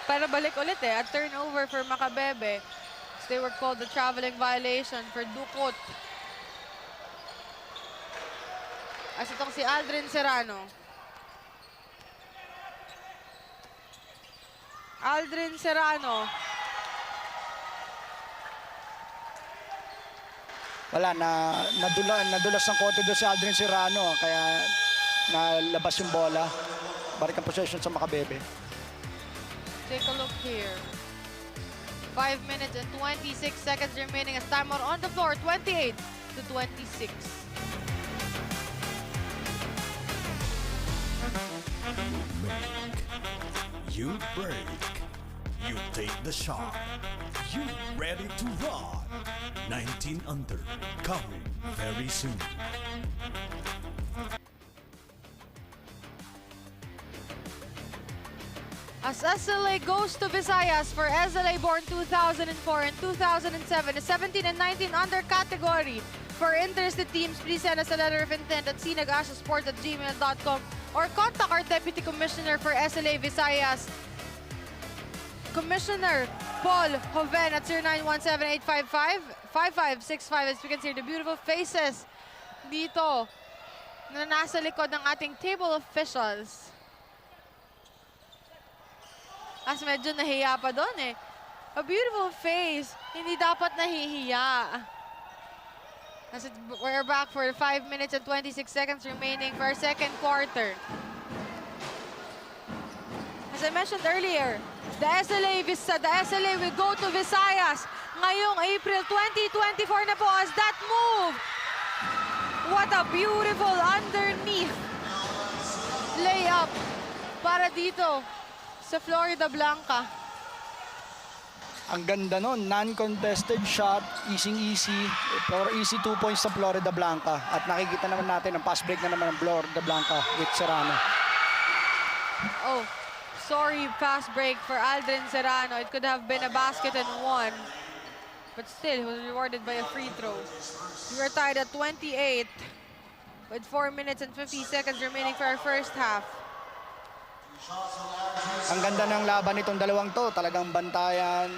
[SPEAKER 1] para balik ulit eh. A turnover for Macabebe. They were called the traveling violation for Ducot. As itong si Aldrin Serrano. Aldrin Serrano.
[SPEAKER 2] Wala, nadulas ng konti doon si Aldrin Serrano, kaya nalabas yung bola. Balik ang possession sa Macabebe.
[SPEAKER 1] Take a look here. 5 minutes and 26 seconds remaining as time out on the floor. 28 to 26.
[SPEAKER 4] You break. You take the shot. You ready to rock. 19 under. Coming very soon.
[SPEAKER 1] As SLA goes to Visayas for SLA born 2004 and 2007, the 17 and 19 under category. For interested teams, please send us a letter of intent at sinagasasports@gmail.com or contact our Deputy Commissioner for SLA Visayas, Commissioner Paul Joven at 0917-855-5565. As we can see the beautiful faces dito na nasa likod ng ating table officials. As medyo nahiya pa doon eh. A beautiful face. Hindi dapat nahihiya. As we're back for 5 minutes and 26 seconds remaining for our second quarter. As I mentioned earlier, the SLA will go to Visayas ngayong April 2024 na po as that move. What a beautiful underneath layup para dito sa Florida Blanca.
[SPEAKER 2] Ang ganda nun, non-contested shot, easy, or easy 2 points sa Florida Blanca. At nakikita naman natin ang pass break na naman ng Florida Blanca with Serrano.
[SPEAKER 1] Oh, sorry, pass break for Aldrin Serrano. It could have been a basket and one. But still, he was rewarded by a free throw. We are tied at 28 with 4 minutes and 50 seconds remaining for our first half.
[SPEAKER 2] Ang ganda ng laban nitong dalawang to, talagang bantayan.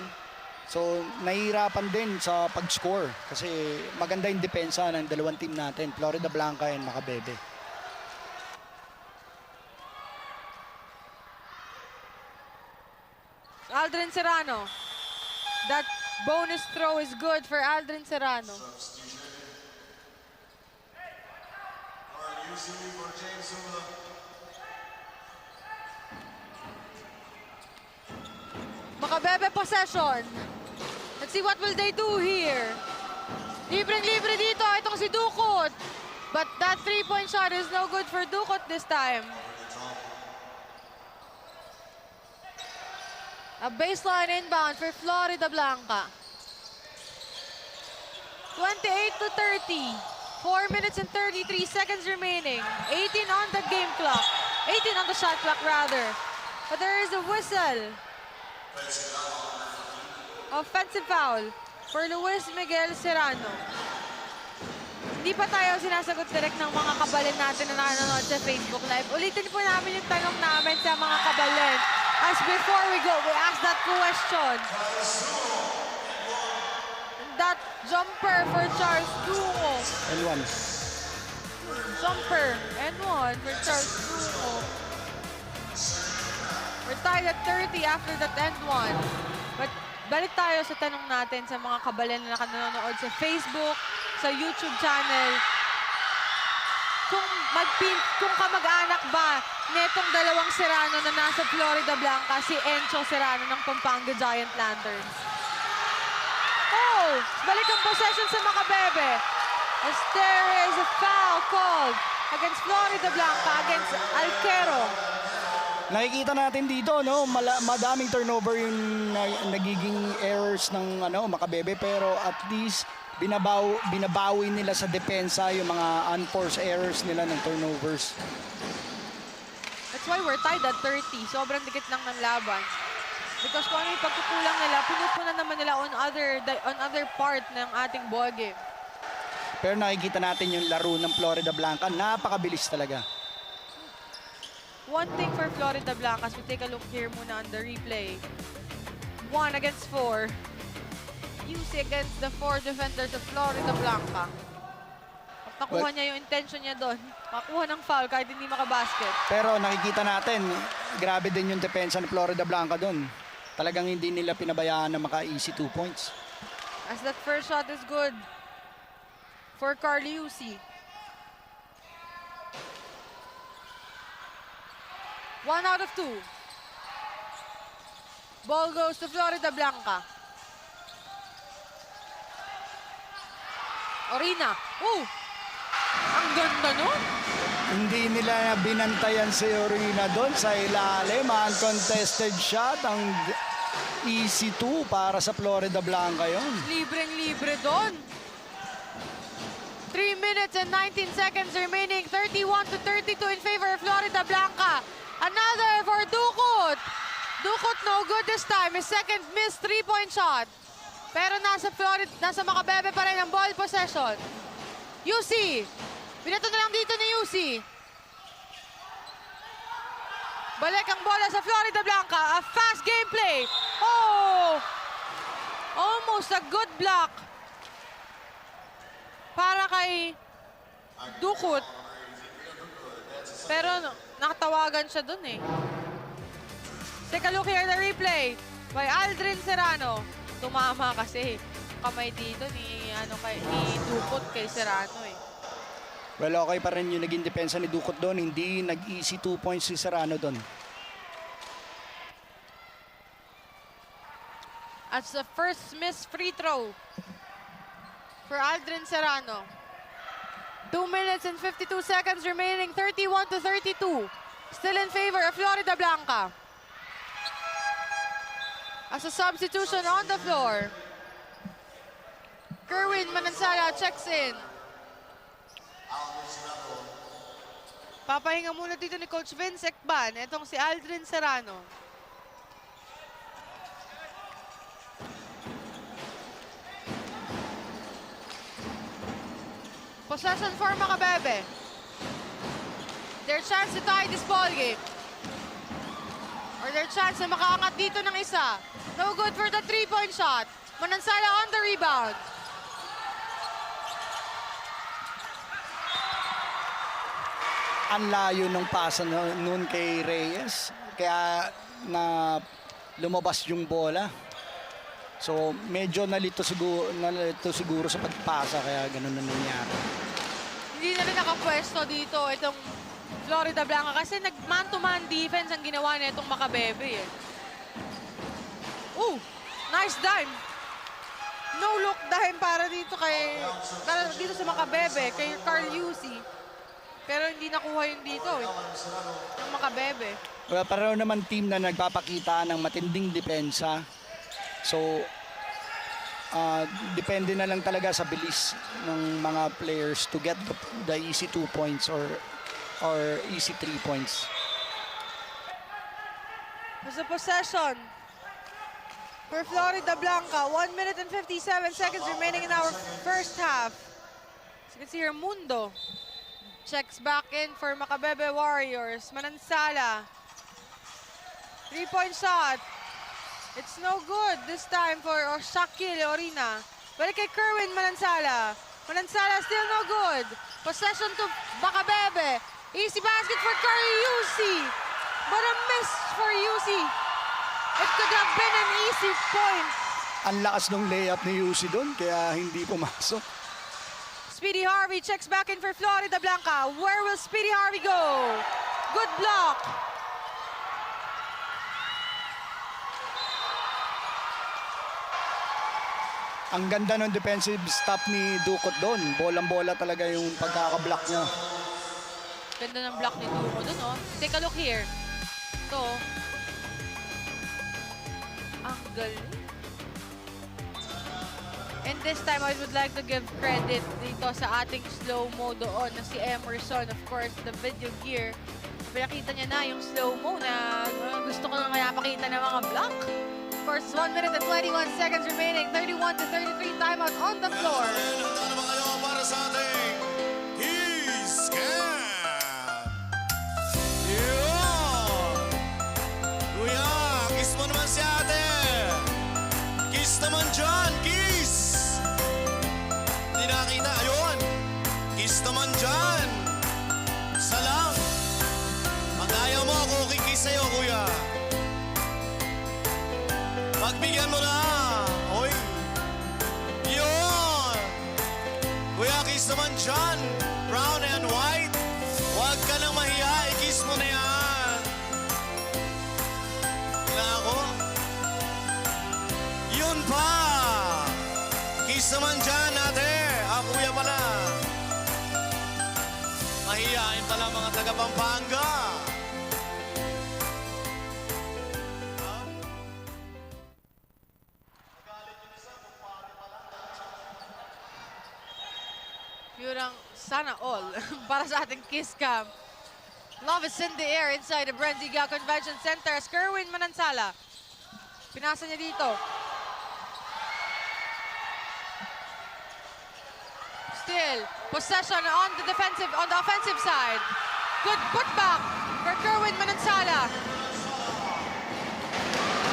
[SPEAKER 2] So, nahihirapan din sa pag-score kasi maganda yung depensa ng dalawang team natin, Florida Blanca and Macabebe.
[SPEAKER 1] Aldrin Serrano. That bonus throw is good for Aldrin Serrano. Macabebe possession. Let's see what will they do here. Libreng-libre dito itong si Ducot. But that three-point shot is no good for Ducot this time. A baseline inbound for Florida Blanca. 28 to 30. 4 minutes and 33 seconds remaining. 18 on the game clock. 18 on the shot clock rather. But there is a whistle. Offensive foul for Luis Miguel Serrano. Hindi pa tayo sinasagot direct ng mga kabalin natin na nanonood sa Facebook Live. Ulitin po namin yung tanong namin sa mga kabalin. As before we go, we ask that question. That jumper for Charles Dungo.
[SPEAKER 2] And one.
[SPEAKER 1] Jumper and one for Charles Dungo. We're tied at 30 after that end one. But balik tayo sa tanong natin sa mga kabalin na nanonood sa Facebook, sa YouTube channel. Kung kamag-anak ba netong dalawang Serrano na nasa Florida Blanca, si Encho Serrano ng Pampanga Giant Lanterns. Oh! Balik ang possession sa Macabebe. As there is a foul called against Florida Blanca, against Alquero.
[SPEAKER 2] Nakikita natin dito, no, madaming turnover yung nagiging errors ng Macabebe, pero at least binabawi nila sa depensa yung mga unforced errors nila ng turnovers.
[SPEAKER 1] That's why we're tied at 30. Sobrang dikit lang ng laban. Because kung ano yung pagkukulang nila, pinupunan naman nila on other part ng ating ball game.
[SPEAKER 2] Pero nakikita natin yung laro ng Florida Blanca, napakabilis talaga.
[SPEAKER 1] One thing for Florida Blancas, we take a look here muna on the replay. 1 against 4. UC against the 4 defenders of Florida Blanca. Pag nakuha niya yung intention niya doon, makuha ng foul kahit hindi makabasket.
[SPEAKER 2] Pero nakikita natin, grabe din yung depensa ng Florida Blanca doon. Talagang hindi nila pinabayaan na maka-easy 2 points.
[SPEAKER 1] As that first shot is good for Carly UC. 1 out of 2. Ball goes to Florida Blanca. Orina. Ooh! Ang ganda nun.
[SPEAKER 2] Hindi nila binantayan si Orina doon sa ilalim. Uncontested shot. Ang easy 2 para sa Florida Blanca yon.
[SPEAKER 1] Libreng-libre doon. 3 minutes and 19 seconds remaining. 31-32 in favor of Florida Blanca. Another for Dukot. Dukot no good this time. His second missed 3-point shot. Pero nasa Macabebe pa rin ang ball possession. UC. Binato na lang dito ni UC. Balik ang bola sa Florida Blanca. A fast gameplay. Oh! Almost a good block. Para kay Dukot. Pero nakatawagan siya dun eh. Take a look here at the replay by Aldrin Serrano. Tumama kasi kamay dito ni Dukot kay Serrano eh.
[SPEAKER 2] Well, okay pa rin yung naging depensa ni Dukot doon. Hindi nag-easy 2 points si Serrano doon.
[SPEAKER 1] That's the first missed free throw for Aldrin Serrano. 2 minutes and 52 seconds remaining, 31-32. Still in favor of Florida Blanca. As a substitution on the floor, Kerwin Manansala checks in. Papahinga muna dito ni Coach Vince Ekban. Itong si Aldrin Serrano. Possession for Macabebe. Their chance to tie this ball game. Or their chance na makaangat dito ng isa. No good for the 3-point shot. Manansala on the rebound.
[SPEAKER 2] Ang layo ng pasa noon kay Reyes. Kaya na lumabas yung bola. So medyo nalito siguro sa pagpasa kaya ganun na nangyari.
[SPEAKER 1] Hindi na rin nakapwesto dito itong Florida Blanca kasi nag-man-to-man defense ang ginawa na itong Macabebe eh. Ooh! Nice dime! No look dime para dito sa Macabebe, kay Carl Yusi. Pero hindi nakuha yun dito eh, ng Macabebe.
[SPEAKER 2] Well, pareho naman team na nagpapakita ng matinding depensa. So, depende na lang talaga sa bilis ng mga players to get the easy 2 points or easy 3 points.
[SPEAKER 1] As a possession for Florida Blanca, 1 minute and 57 seconds remaining in our first half. As you can see here, Mundo checks back in for Macabebe Warriors. Manansala. 3-point shot. It's no good this time for Shakil Orina. Balik kay Kerwin Manansala. Manansala still no good. Possession to Macabebe. Easy basket for Curry Yusi. But a miss for Yusi. It could have been an easy point.
[SPEAKER 2] Ang lakas ng layup ni Yusi doon kaya hindi pumasok.
[SPEAKER 1] Speedy Harvey checks back in for Florida Blanca. Where will Speedy Harvey go? Good block.
[SPEAKER 2] Ang ganda ng defensive stop ni Dukot doon. Bolang-bola talaga yung pagkaka-block niya.
[SPEAKER 1] Ganda ng block ni Dukot doon, oh. Take a look here. Ito. Ang galing. And this time, I would like to give credit dito sa ating slow-mo doon na si Emerson. Of course, the video gear. Pinakita niya na yung slow-mo na gusto ko na kaya pakita ng mga block. Of course, 1 minute and 21 seconds remaining. 31-33 timeout on the floor.
[SPEAKER 3] Handa na ba kayo para sa ating Kiss Cam? Yeah! Balikan mo na. Oy. Yun. Kuya, kiss naman dyan. Brown and white. Huwag ka nang mahiya. I-kiss mo na yan. Nako. Yun pa. Kiss naman dyan, ate. Kuya pala. Mahihain pala mga taga Pampanga.
[SPEAKER 1] Yun ang sana all para sa ating kiss cam. Love is in the air inside the BREN GUIAO Convention Center as Kerwin Manansala. Pinasa niya dito. Still, possession on the offensive side. Good putback for Kerwin Manansala.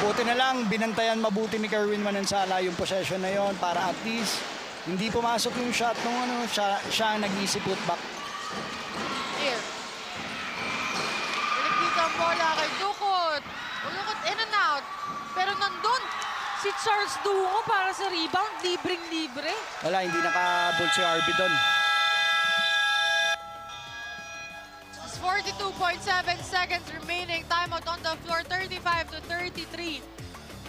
[SPEAKER 2] Buti na lang, binantayan mabuti ni Kerwin Manansala yung possession na yon para at least hindi pumasok yung shot nung siya ang nag-easy putback.
[SPEAKER 1] Here. Balik dito ang bola kay Dukot. Dukot in and out. Pero nandun si Charles Dungo para sa rebound. Libreng-libre.
[SPEAKER 2] Wala, hindi nakabol si RB doon.
[SPEAKER 1] 42.7 seconds remaining. Timeout on the floor, 35-33.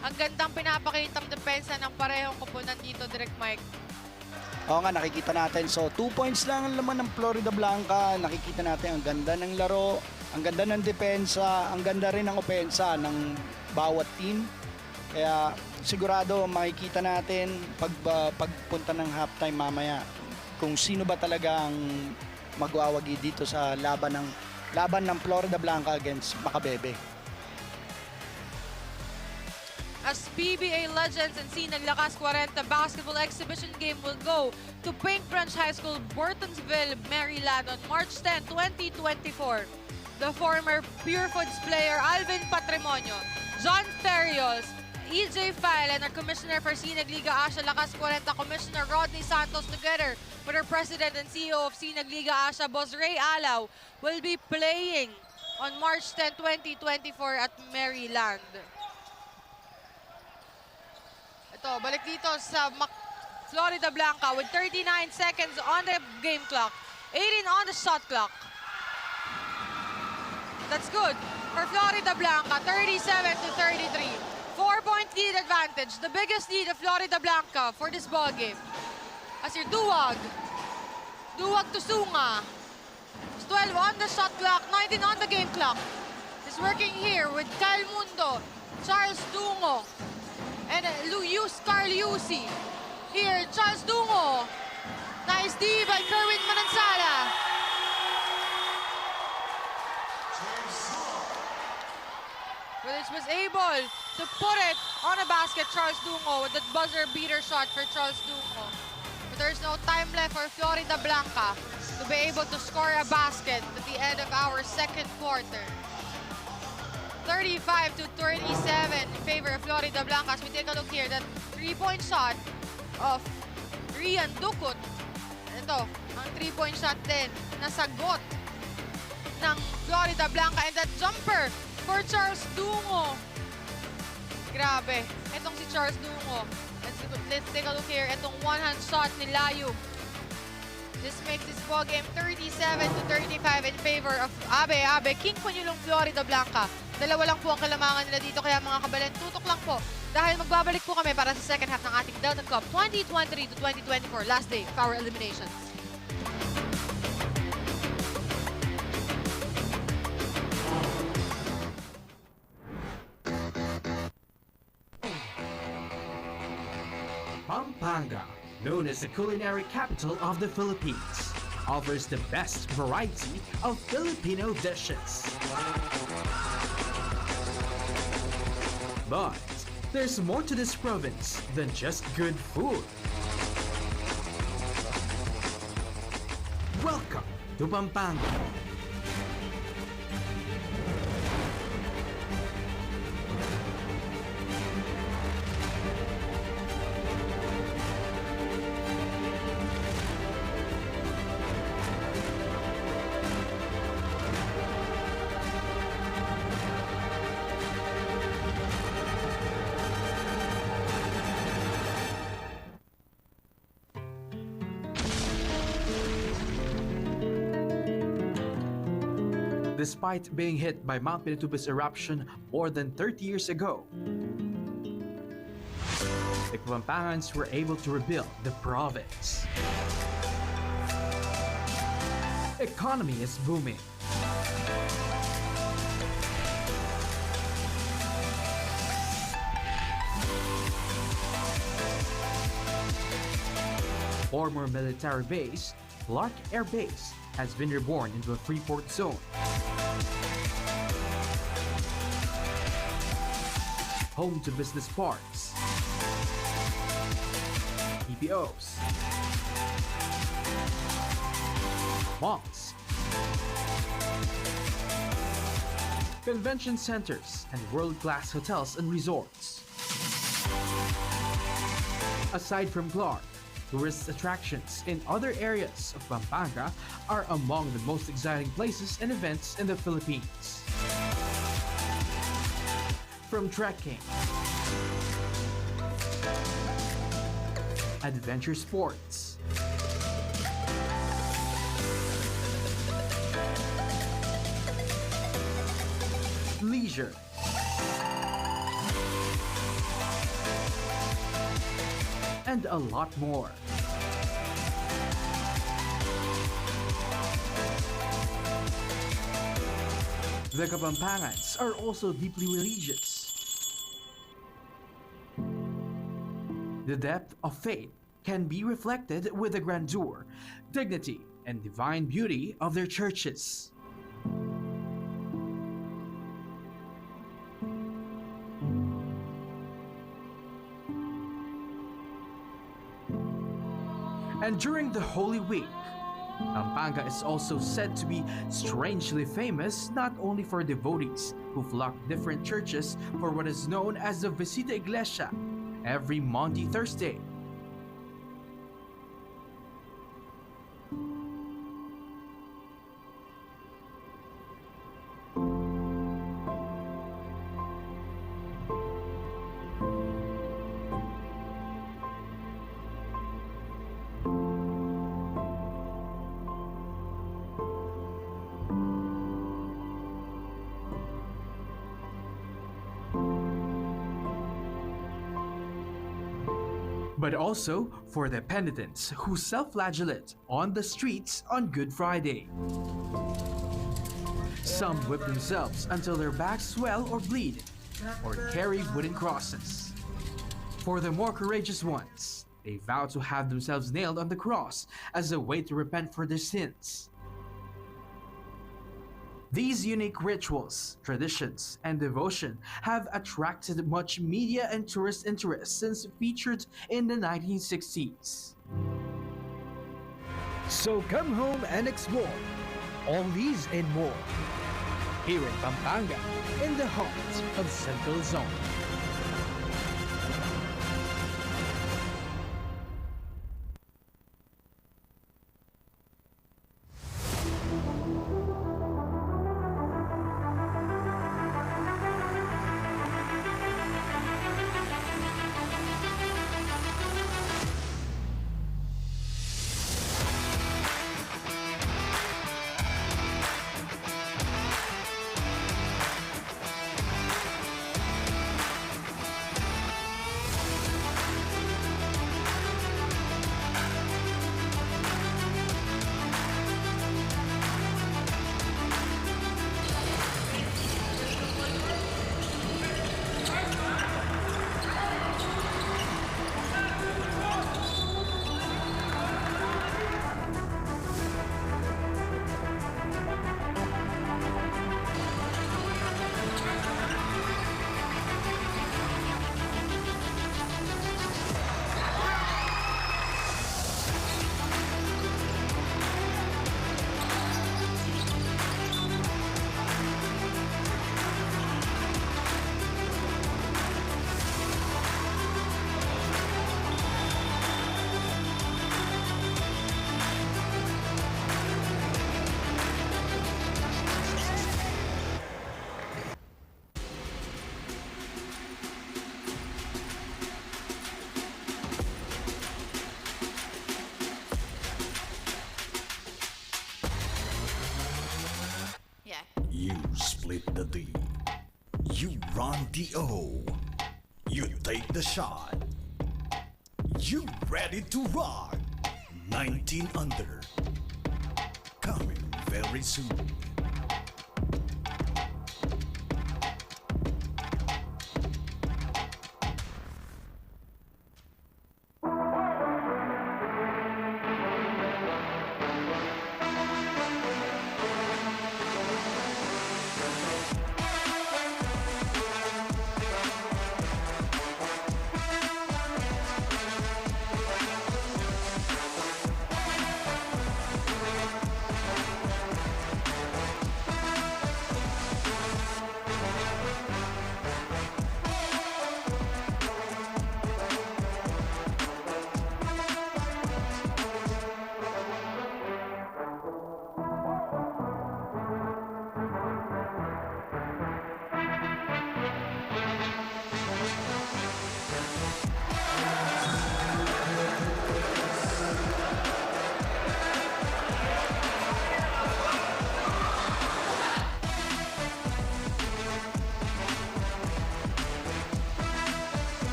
[SPEAKER 1] Ang gandang pinapakitang depensa ng parehong koponan dito, Direct Mike.
[SPEAKER 2] Oo nga, nakikita natin. So, 2 points lang ang laman ng Florida Blanca. Nakikita natin ang ganda ng laro, ang ganda ng depensa, ang ganda rin ng opensa ng bawat team. Kaya sigurado makikita natin pagpunta ng halftime mamaya kung sino ba talaga ang magwawagi dito sa laban ng Florida Blanca against MACABEBE.
[SPEAKER 1] As PBA Legends and Sinag Lakas 40 basketball exhibition game will go to Paint Branch High School, Burtonsville, Maryland on March 10, 2024. The former Pure Foods player Alvin Patrimonio, John Ferrios, EJ File, and our Commissioner for Sinag Liga Asia Lakas 40, Commissioner Rodney Santos, together with our President and CEO of Sinag Liga Asia, Boss Ray Alaw, will be playing on March 10, 2024 at Maryland. Ito, balik dito sa Florida Blanca with 39 seconds on the game clock, 18 on the shot clock. That's good for Florida Blanca, 37-33. 4-point lead advantage, the biggest lead of Florida Blanca for this ball game. As your Duwag to Sunga. 12 on the shot clock, 19 on the game clock. He's working here with Kyle Mundo, Charles Dungo, and Carl Yusi. Here, Charles Dungo. Nice D by Kerwin Manansala. Which was able to put it on a basket, Charles Dungo, with that buzzer beater shot for Charles Dungo. But there's no time left for Florida Blanca to be able to score a basket at the end of our second quarter. 35-37 in favor of Florida Blanca. As we take a look here, that 3-point shot of Rian Dukot. Ito, ang 3-point shot din nasagot ng Florida Blanca. And that jumper for Charles Dungo. Grabe. Itong si Charles Dungo. Let's take a look here. Itong one-hand shot ni Layub. This makes this ball game 37-35 in favor of ABE ABE, King PANYULUNG Florida Blanca. Dalawa lang po ang kalamangan nila dito, kaya mga kabalan, tutok lang po. Dahil magbabalik po kami para sa second half ng ating Delta Cup 2023-2024, last day of our eliminations.
[SPEAKER 5] Pampanga, known as the culinary capital of the Philippines, offers the best variety of Filipino dishes. But there's more to this province than just good food. Welcome to Pampanga. Despite being hit by Mount Pinatubo's eruption more than 30 years ago, the Kapampangans were able to rebuild the province. Economy is booming. Former military base, Clark Air Base, has been reborn into a Freeport zone. Home to business parks, EPOs, malls, convention centers, and world-class hotels and resorts. Aside from Clark, tourist attractions in other areas of Pampanga are among the most exciting places and events in the Philippines. From trekking, adventure sports, leisure, and a lot more. The Kapampangans are also deeply religious. The depth of faith can be reflected with the grandeur, dignity, and divine beauty of their churches. And during the Holy Week, Pampanga is also said to be strangely famous not only for devotees who flock different churches for what is known as the Visita Iglesia every Maundy Thursday. But also for the penitents who self-flagellate on the streets on Good Friday. Some whip themselves until their backs swell or bleed, or carry wooden crosses. For the more courageous ones, they vow to have themselves nailed on the cross as a way to repent for their sins. These unique rituals, traditions, and devotion have attracted much media and tourist interest since featured in the 1960s.
[SPEAKER 6] So come home and explore all these and more here in Pampanga, in the heart of Central Zone.
[SPEAKER 4] You split the D. You run the O. You take the shot. You ready to rock. 19 under. Coming very soon.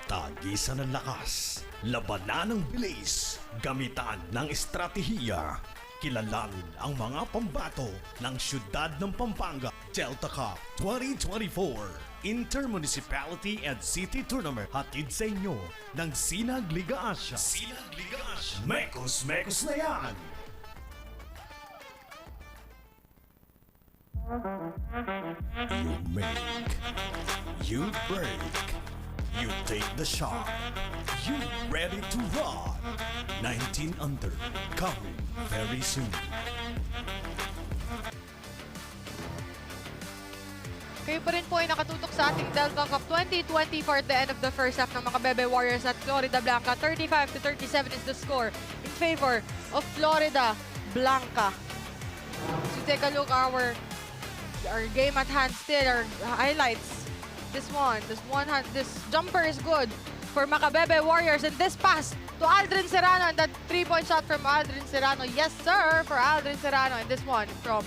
[SPEAKER 4] Tagisan ng lakas, labanan ng bilis, gamitan ng estratehiya. Kilalanin ang mga pambato ng siyudad ng Pampanga Delta Cup 2024 Intermunicipality and City Tournament. Hatid sa inyo ng Sinag Liga Asya. Sinag Liga Asya. Mekos na yan! You make, you break, you take the shot, you ready to rock. 19 under, coming very soon.
[SPEAKER 1] Kayo pa rin po ay nakatutok sa ating Delta Cup 2024 at the end of the first half ng Macabebe Warriors at Florida Blanca. 35-37 is the score in favor of Florida Blanca. So take a look our game at hand still, our highlights. This jumper is good for Macabebe Warriors, and this pass to Aldrin Serrano, and that 3-point shot from Aldrin Serrano. Yes, sir, for Aldrin Serrano. And this one from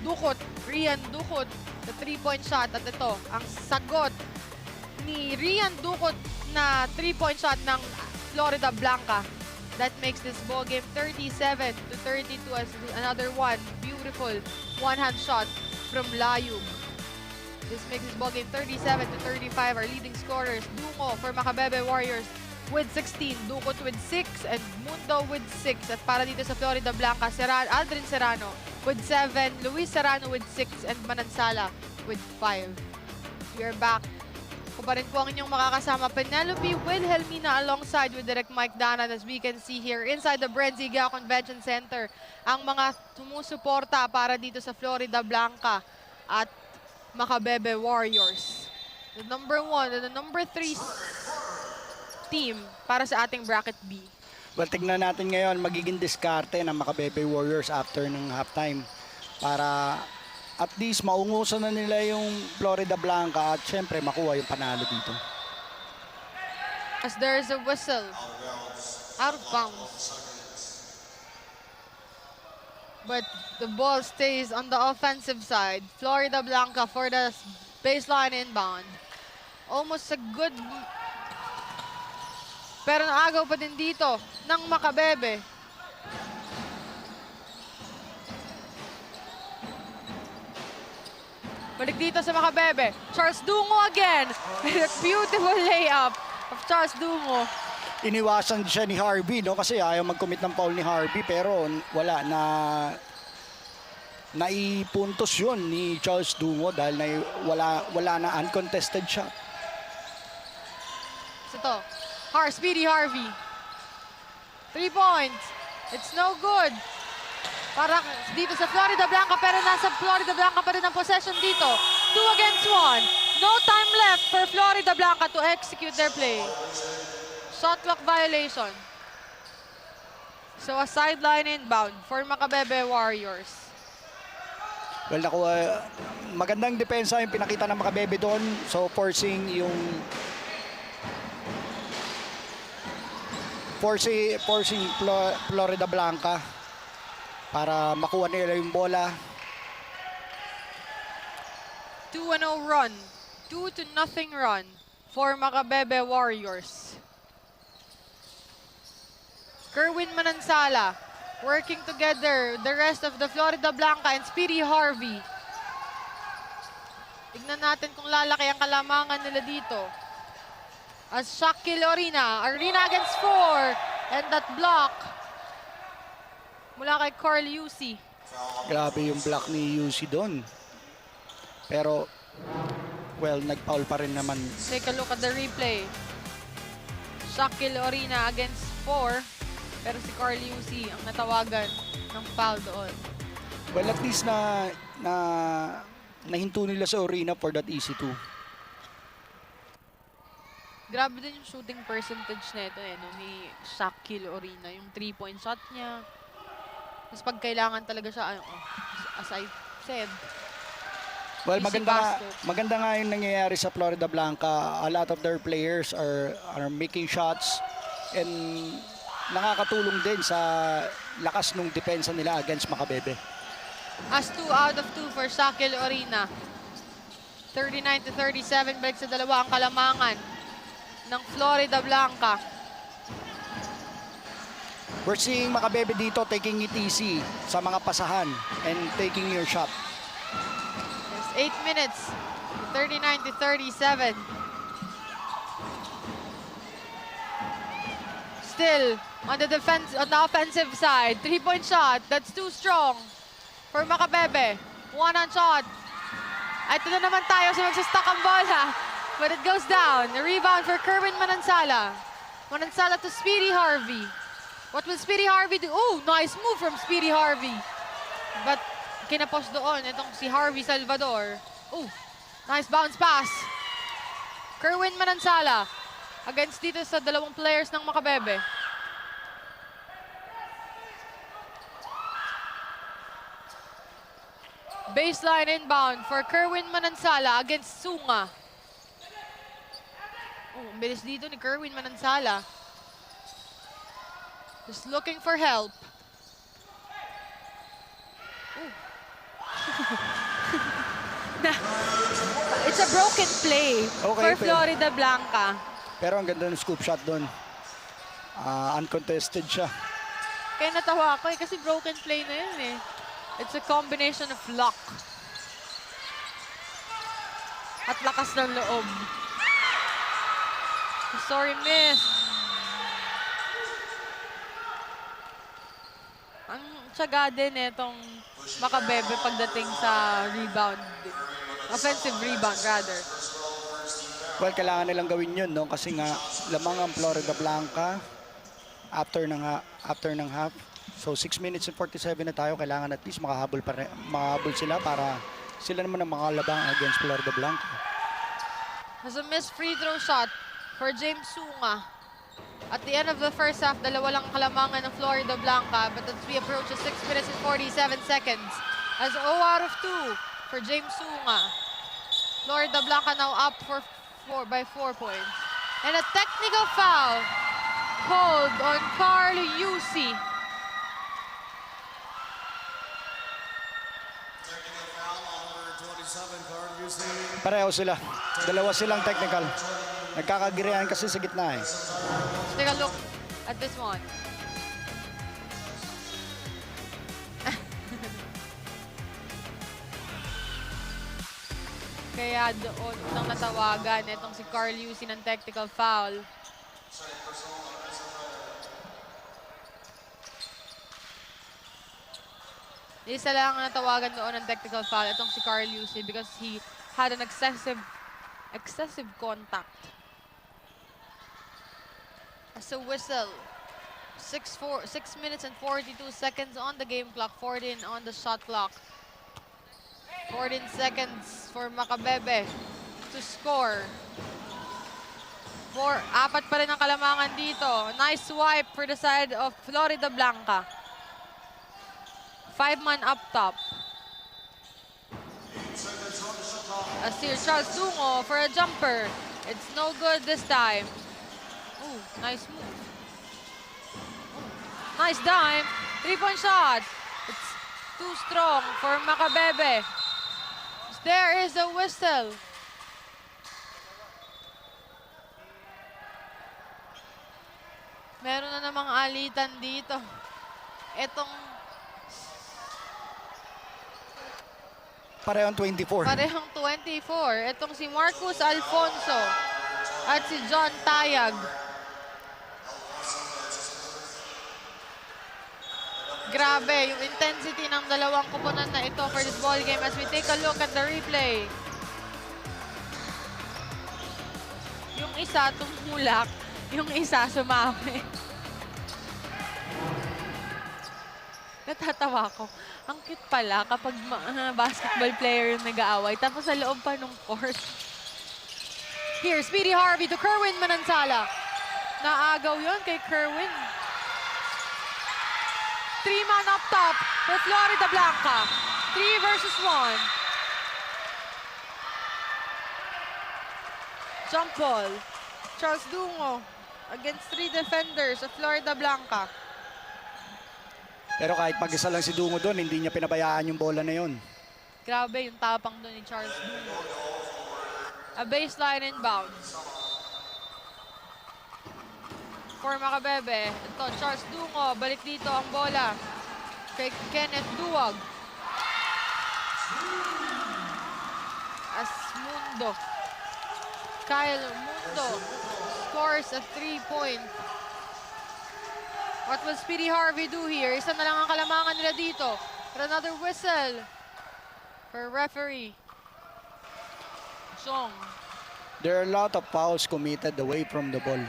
[SPEAKER 1] Ducot, Rian Ducot, the 3-point shot. At ito, ang sagot ni Rian Ducot na 3-point shot ng Florida Blanca. That makes this ball game 37-32 as another one. Beautiful one-hand shot from Layug. This makes this ball game 37-35. Our leading scorers, Dungo for Macabebe Warriors with 16, Ducot with 6, and Mundo with 6. At para dito sa Florida Blanca, Aldrin Serrano with 7, Luis Serrano with 6, and Manansala with 5. We are back. Kung pa rin po ang inyong makakasama, Penelope Wilhelmina alongside with Direct Mike Danan, as we can see here inside the BREN GUIAO Convention Center. Ang mga sumusuporta para dito sa Florida Blanca at Macabebe Warriors. The number 1 and the number 3 team para sa ating bracket B.
[SPEAKER 2] Well, tignan natin ngayon magiging diskarte ng Macabebe Warriors after ng halftime para at least maungusan na nila yung Florida Blanca at syempre makuha yung panalo dito.
[SPEAKER 1] As there is a whistle, out of bounds. But the ball stays on the offensive side. Florida Blanca for the baseline inbound. Almost a good... Pero naagaw pa din dito ng Macabebe. Balik dito sa Macabebe. Charles Dungo again. Beautiful layup of Charles Dungo.
[SPEAKER 2] Iniwasan siya ni Harvey, no? Kasi ayaw mag-commit ng foul ni Harvey, pero wala na naipuntos yun ni Charles Dungo dahil wala na uncontested shot.
[SPEAKER 1] So to, Speedy Harvey. 3 points. It's no good. Para dito sa Florida Blanca, pero nasa Florida Blanca pa rin ang possession dito. 2 against 1. No time left for Florida Blanca to execute their play. Shot clock violation. So a sideline inbound for Macabebe Warriors.
[SPEAKER 2] Well, nakuha, magandang depensa yung pinakita ng Macabebe doon. So, forcing Florida Blanca para makuha nila yung bola.
[SPEAKER 1] 2-0 run. 2-0 run for Macabebe Warriors. Kerwin Manansala working together the rest of the Florida Blanca and Speedy Harvey. Tignan natin kung lalaki ang kalamangan nila dito. As Shakil Arena against 4. And that block mula kay Carl Yusi.
[SPEAKER 2] Grabe yung block ni UC doon. Pero, well, nag-foul pa rin naman.
[SPEAKER 1] Take a look at the replay. Shakil Arena against 4. Pero si Carl Yusi ang natawagan ng foul doon.
[SPEAKER 2] Well, at least nahinto nila sa Arena for that easy 2.
[SPEAKER 1] Grabe din yung shooting percentage nito no, ni Shakil Arena. Yung 3-point shot niya. Tapos pag kailangan talaga siya, as I said,
[SPEAKER 2] well,
[SPEAKER 1] easy
[SPEAKER 2] maganda nga yung nangyayari sa Florida Blanca. A lot of their players are making shots and nakakatulong din sa lakas ng depensa nila against Macabebe.
[SPEAKER 1] As 2 out of 2 for Shakil Arena. 39-37, balik sa dalawa ang kalamangan ng Florida Blanca.
[SPEAKER 2] We're seeing Macabebe dito taking it easy sa mga pasahan and taking your shot.
[SPEAKER 1] Yes, 8 minutes. 39-37. Still on the offensive side. 3-point shot. That's too strong for Macabebe. 1-on shot. Ito na naman tayo sa magsastuck ang bola. But it goes down. A rebound for Kerwin Manansala. Manansala to Speedy Harvey. What will Speedy Harvey do? Oh, nice move from Speedy Harvey. But kinapos doon itong si Harvey Salvador. Oh, nice bounce pass. Kerwin Manansala against dito sa dalawang players ng Macabebe. Baseline inbound for Kerwin Manansala against Sunga. Oh, ang bilis dito ni Kerwin Manansala. Just looking for help. It's a broken play for Florida Blanca.
[SPEAKER 2] Pero ang ganda ng scoop shot doon. Uncontested siya.
[SPEAKER 1] Kaya natawa ako kasi broken play na yun eh. It's a combination of luck at lakas ng loob. Sorry, miss. Ang tiyaga din itong Macabebe pagdating sa rebound. Offensive rebound, rather.
[SPEAKER 2] Well, kailangan nilang gawin yun, no? Kasi nga, lamang ang Florida Blanca after ng half. So, 6 minutes and 47 na tayo. Kailangan at least makahabol sila para sila naman ang makalabang against Florida Blanca.
[SPEAKER 1] Has a missed free throw shot for James Sunga. At the end of the first half, dalawa lang kalamangan ng Florida Blanca. But as we approach the 6 minutes and 47 seconds, as 0 out of 2 for James Sunga. Florida Blanca now up by 4 points. And a technical foul called on Carl Yusi.
[SPEAKER 2] Pareho sila. Dalawa silang technical. Nagkakagirihan kasi sa gitna eh.
[SPEAKER 1] Take a look at this one. Kaya doon unang natawagan itong si Carl Yusi ng technical foul. Isa lang ang natawagan doon ng technical foul itong si Carl Yusi because he had an excessive contact. As a whistle, 6 minutes and 42 seconds on the game clock, 14 on the shot clock. 14 seconds for Macabebe to score. Apat pa rin ang kalamangan dito. Nice swipe for the side of Floridablanca. 5-man up top. As here, Charles Dungo for a jumper. It's no good this time. Ooh, nice move. Ooh, nice dime. 3-point shot. It's too strong for MACABEBE. There is a whistle. Meron na namang alitan dito. Etong
[SPEAKER 2] Parehong 24.
[SPEAKER 1] parehong 24. Etong si Marcus Alfonso at si John Tayag. Grabe, yung intensity ng dalawang koponan na ito for this ball game as we take a look at the replay. Yung isa tumulak, yung isa sumami. Natatawa ko. Ang cute pala kapag basketball player yung nag-aaway tapos sa loob pa nung court. Here, Speedy Harvey to Kerwin Manansala. Naagaw yon kay Kerwin. 3-man up top for Floridablanca. 3 versus 1. Jump ball. Charles Dungo against 3 defenders of Floridablanca.
[SPEAKER 2] Pero kahit mag-isa lang si Dungo doon, hindi niya pinabayaan yung bola na yon.
[SPEAKER 1] Grabe yung tapang doon ni Charles Dungo. A baseline inbounds. For MACABEBE. Ito, Charles Dungo. Balik dito ang bola. Kay Kenneth Duwag. Mundo. Kyle Mundo scores a 3-point. What will Speedy Harvey do here? Isa na lang ang kalamangan nila dito. But another whistle for referee Chong.
[SPEAKER 2] There are a lot of fouls committed away from the ball.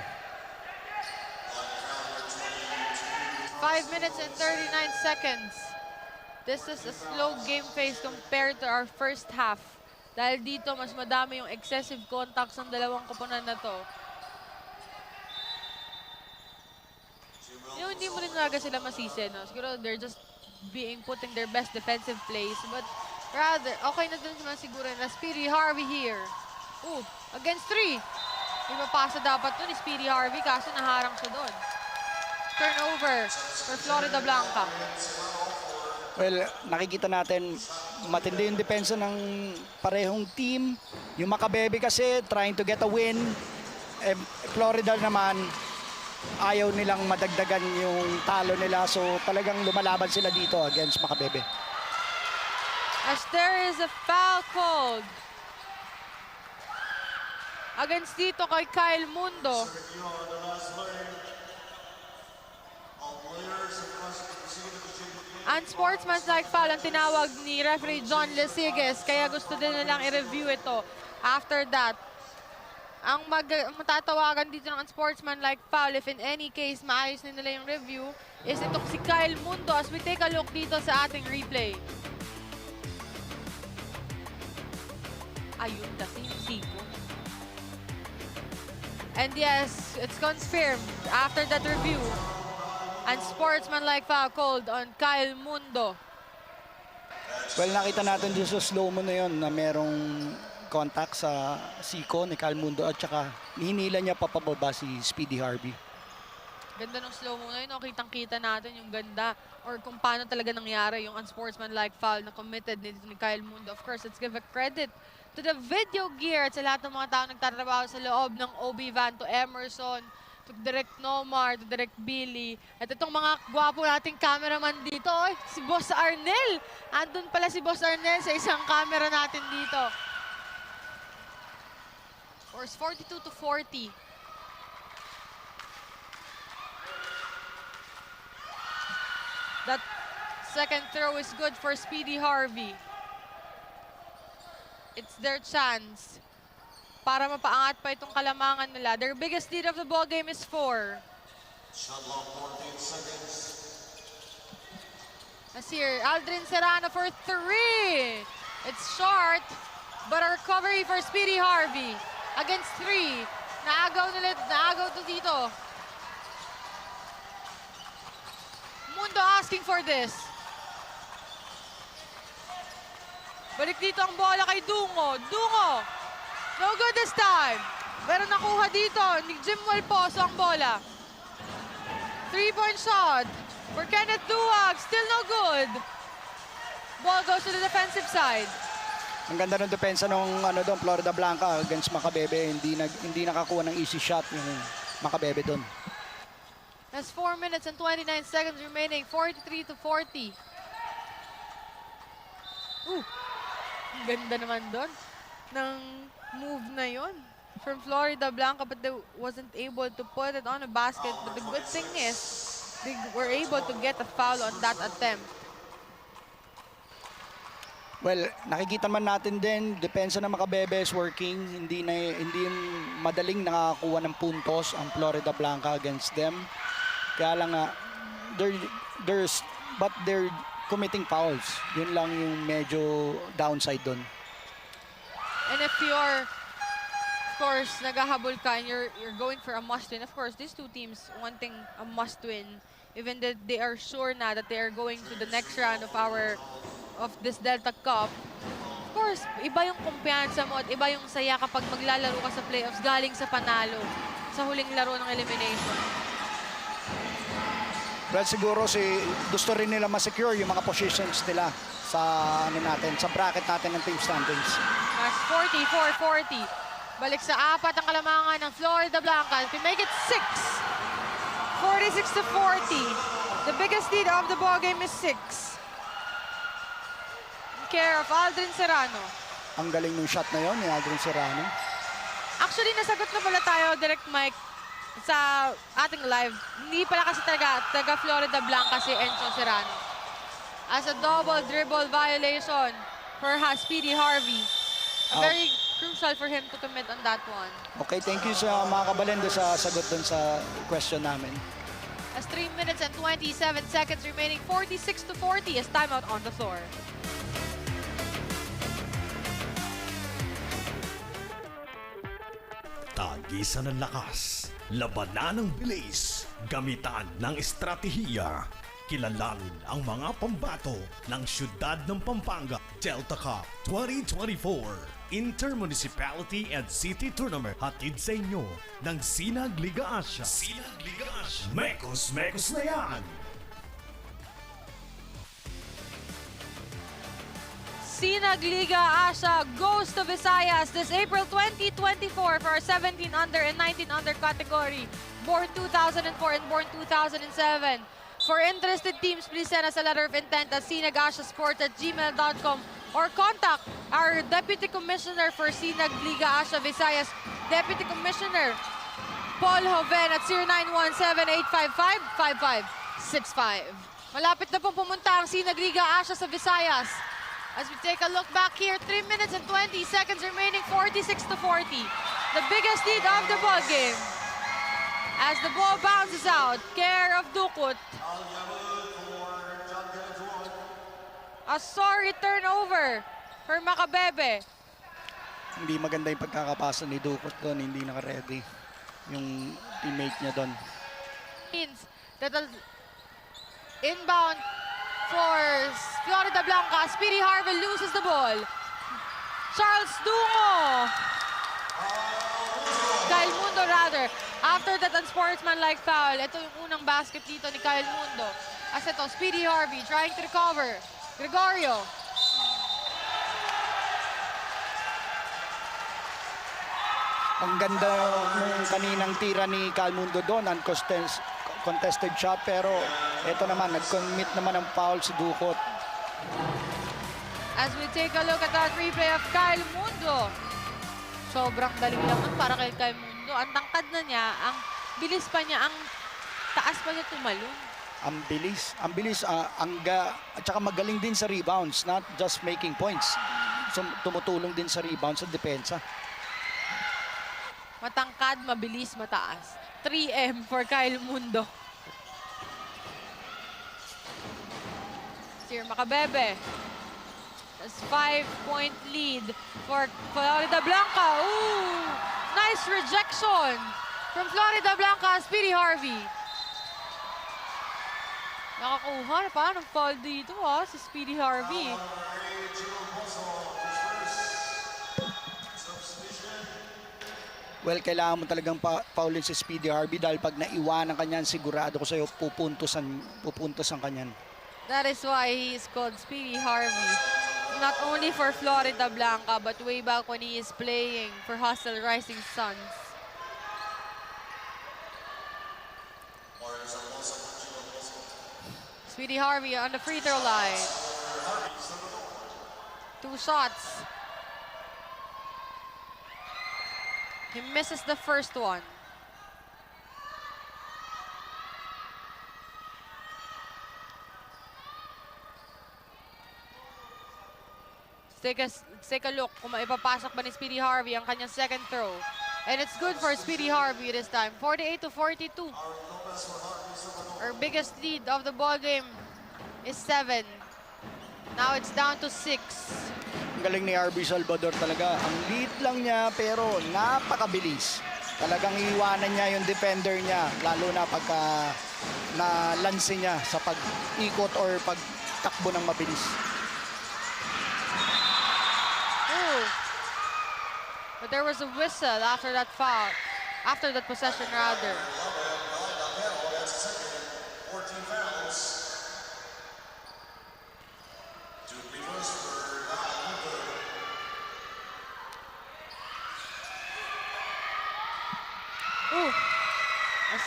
[SPEAKER 1] 5 minutes and 39 seconds. This is a slow game phase compared to our first half. Dahil dito, mas madami yung excessive contacts ng dalawang koponan na to. Yung hindi mo rin talaga sila masisi, no? Siguro they're just putting their best defensive plays. But rather, okay na dun naman siguro na Speedy Harvey here. Ooh, against 3. May mapasa dapat dun ni Speedy Harvey, kaso naharang siya dun. Turnover for Floridablanca.
[SPEAKER 2] Well, nakikita natin matindi yung depensa ng parehong team. Yung MACABEBE kasi trying to get a win. Florida naman ayaw nilang madagdagan yung talo nila. So talagang lumalaban sila dito against MACABEBE.
[SPEAKER 1] As there is a foul called against dito kay Kyle Mundo. Unsportsmanlike foul ang tinawag ni referee John Lesiges, kaya gusto din nilang i-review ito. After that, ang matatawagan dito ng unsportsmanlike foul, if in any case maayos na nila yung review, is itong si Kyle Mundo as we take a look dito sa ating replay. Ayun kasi yung siko. And yes, it's confirmed after that review. Unsportsmanlike foul called on Kyle Mundo.
[SPEAKER 2] Well, nakita natin dito sa slow-mo na yun na merong contact sa siko ni Kyle Mundo at saka hinila niya papababa si Speedy Harvey.
[SPEAKER 1] Ganda ng slow-mo na yun. No? Kitang-kita natin yung ganda or kung paano talaga nangyari yung unsportsmanlike foul na committed nito ni Kyle Mundo. Of course, let's give a credit to the video gear at sa lahat ng mga tao nagtatrabaho sa loob ng OB van, to Emerson, to Direct Nomar, to Direct Billy. At itong mga gwapo nating cameraman dito, oy, si Boss Arnel. Andun pala si Boss Arnel sa isang camera natin dito. Scores 42-40. That second throw is good for Speedy Harvey. It's their chance para mapaangat pa itong kalamangan nila. Their biggest lead of the ball game is 4. As here, Aldrin Serrano for 3. It's short, but a recovery for Speedy Harvey. Against 3. Naagaw to dito. Mundo asking for this. Balik dito ang bola kay Dungo. Dungo! No good this time. Pero nakuha dito ni Jim Walposo ang bola. 3-point shot for Kenneth Duwag. Still no good. Ball goes to the defensive side.
[SPEAKER 2] Ang ganda ng depensa ng Florida Blanca against Macabebe. Hindi nakakuha ng easy shot yung Macabebe doon.
[SPEAKER 1] That's 4 minutes and 29 seconds remaining. 43-40. Ang ganda naman doon ng move na yon from Florida Blanca, but they wasn't able to put it on a basket. But the good thing is they were able to get a foul on that attempt.
[SPEAKER 2] Well, nakikita man natin din, depensa ng Macabebe is working. Hindi madaling nakakuha ng puntos ang Florida Blanca against them. Kaya lang they're committing fouls. Yun lang yung medyo downside doon.
[SPEAKER 1] And if you're, of course, naghahabol ka and you're going for a must-win, of course, these two teams wanting a must-win, even that they are sure na that they are going to the next round of this Delta Cup. Of course, iba yung kumpiyansa mo at iba yung saya kapag maglalaro ka sa playoffs galing sa panalo sa huling laro ng elimination.
[SPEAKER 2] Well, siguro gusto rin nila ma-secure yung mga positions nila sa sa bracket natin ng team standings.
[SPEAKER 1] Mas 44-40. Balik sa apat ang kalamangan ng Florida Blanca. If we make it 6, 46-40. The biggest lead of the ball game is 6. Care of Aldrin Serrano.
[SPEAKER 2] Ang galing ng shot na yon ni Aldrin Serrano.
[SPEAKER 1] Actually, nasagot na pala tayo, Direct Mike, sa ating live. Hindi pala kasi taga Florida Blanca si Enzo Serrano. As a double dribble violation for Speedy Harvey. Very crucial for him to commit on that one.
[SPEAKER 2] Okay, thank you sa mga kabalendo sa sagot dun sa question namin.
[SPEAKER 1] As 3 minutes and 27 seconds remaining, 46-40 is timeout on the floor.
[SPEAKER 4] Tagisan ng lakas, labanan ng bilis, gamitan ng estratehiya. Kilalanin ang mga pambato ng siyudad ng Pampanga Delta Cup 2024 Intermunicipality and City Tournament. Hatid sa inyo ng Sinag Liga Asia. Mekos na yan!
[SPEAKER 1] Sinag Liga Asia goes to Visayas this April 2024 for our 17 under and 19 under category, born 2004 and born 2007. For interested teams, please send us a letter of intent at sinagasiasports@gmail.com or contact our Deputy Commissioner for Sinag Liga Asia Visayas, Deputy Commissioner Paul Joven at 0917-855-5565. Malapit na pong pumunta ang Sinag Liga Asia sa Visayas. As we take a look back here, 3 minutes and 20 seconds remaining, 46-40. The biggest lead of the ball game. As the ball bounces out, care of Dukut. A sorry turnover for Macabebe.
[SPEAKER 2] Hindi maganda yung pagkakapasa ni Dukut doon, hindi naka-ready yung teammate niya doon.
[SPEAKER 1] Means that inbound for Florida Blanca. Speedy Harvey loses the ball. Charles Dungo. Kyle Mundo rather. After that unsportsmanlike foul, ito yung unang basket dito ni Kyle Mundo. As ito, Speedy Harvey trying to recover. Gregorio.
[SPEAKER 2] Ang ganda ng kaninang tira ni Kyle Mundo doon, contested shot, pero ito naman, nag-commit naman ng foul si Dukot.
[SPEAKER 1] As we take a look at that replay of Kyle Mundo. Sobrang dali lang nun para kay Kyle Mundo. Ang tangkad na niya, ang bilis pa niya, ang taas pa niya tumalon.
[SPEAKER 2] Ang bilis, at saka magaling din sa rebounds, not just making points. So, tumutulong din sa rebounds at depensa.
[SPEAKER 1] Matangkad, mabilis, mataas. 3M for Kyle Mundo. Here, Macabebe. That's 5-point lead for Florida Blanca. Ooh! Nice rejection from Florida Blanca, Speedy Harvey. Nakakuha na pa ng foul dito si Speedy Harvey.
[SPEAKER 2] Well, kailangan mo talagang paulin si Speedy Harvey dahil pag naiwanan ka niyan, sigurado ko sa'yo pupuntos ang kanyan.
[SPEAKER 1] That is why he is called Speedy Harvey. Not only for Florida Blanca, but way back when he is playing for Hustle Rising Suns. Speedy Harvey on the free throw line. 2 shots. He misses the first one. Let's take a look kung maipapasok ba ni Speedy Harvey ang kanyang second throw. And it's good for Speedy Harvey this time. 48-42. Our biggest lead of the ball game is 7. Now it's down to 6.
[SPEAKER 2] Ang galing ni RB Salvador talaga. Ang lead lang niya pero napakabilis. Talagang iiwanan niya yung defender niya. Lalo na pagka na-lanse niya sa pag-ikot or pagtakbo ng mabilis.
[SPEAKER 1] Ooh. But there was a whistle after that foul. After that possession rather. Ooh. As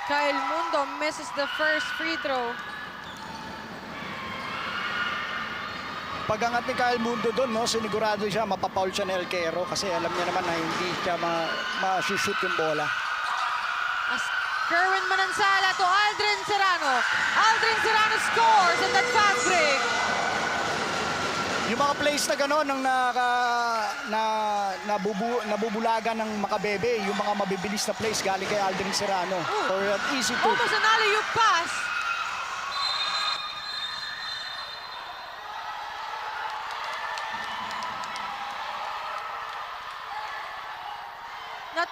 [SPEAKER 1] Kyle Mundo misses the first free throw.
[SPEAKER 2] Pag-angat ni Kyle Mundo doon, no, sinigurado siya, mapapaul siya ni Elquero kasi alam niya naman na hindi siya ma-shoot yung bola.
[SPEAKER 1] As Kerwin Manansala to Aldrin Serrano. Aldrin Serrano scores on that fast break.
[SPEAKER 2] Yung mga plays na gano'n ang nabubulagan ng Macabebe, yung mga mabibilis na plays galing kay Aldrin Serrano.
[SPEAKER 1] Ooh.
[SPEAKER 2] For an easy to.
[SPEAKER 1] Almost an alley-oop pass.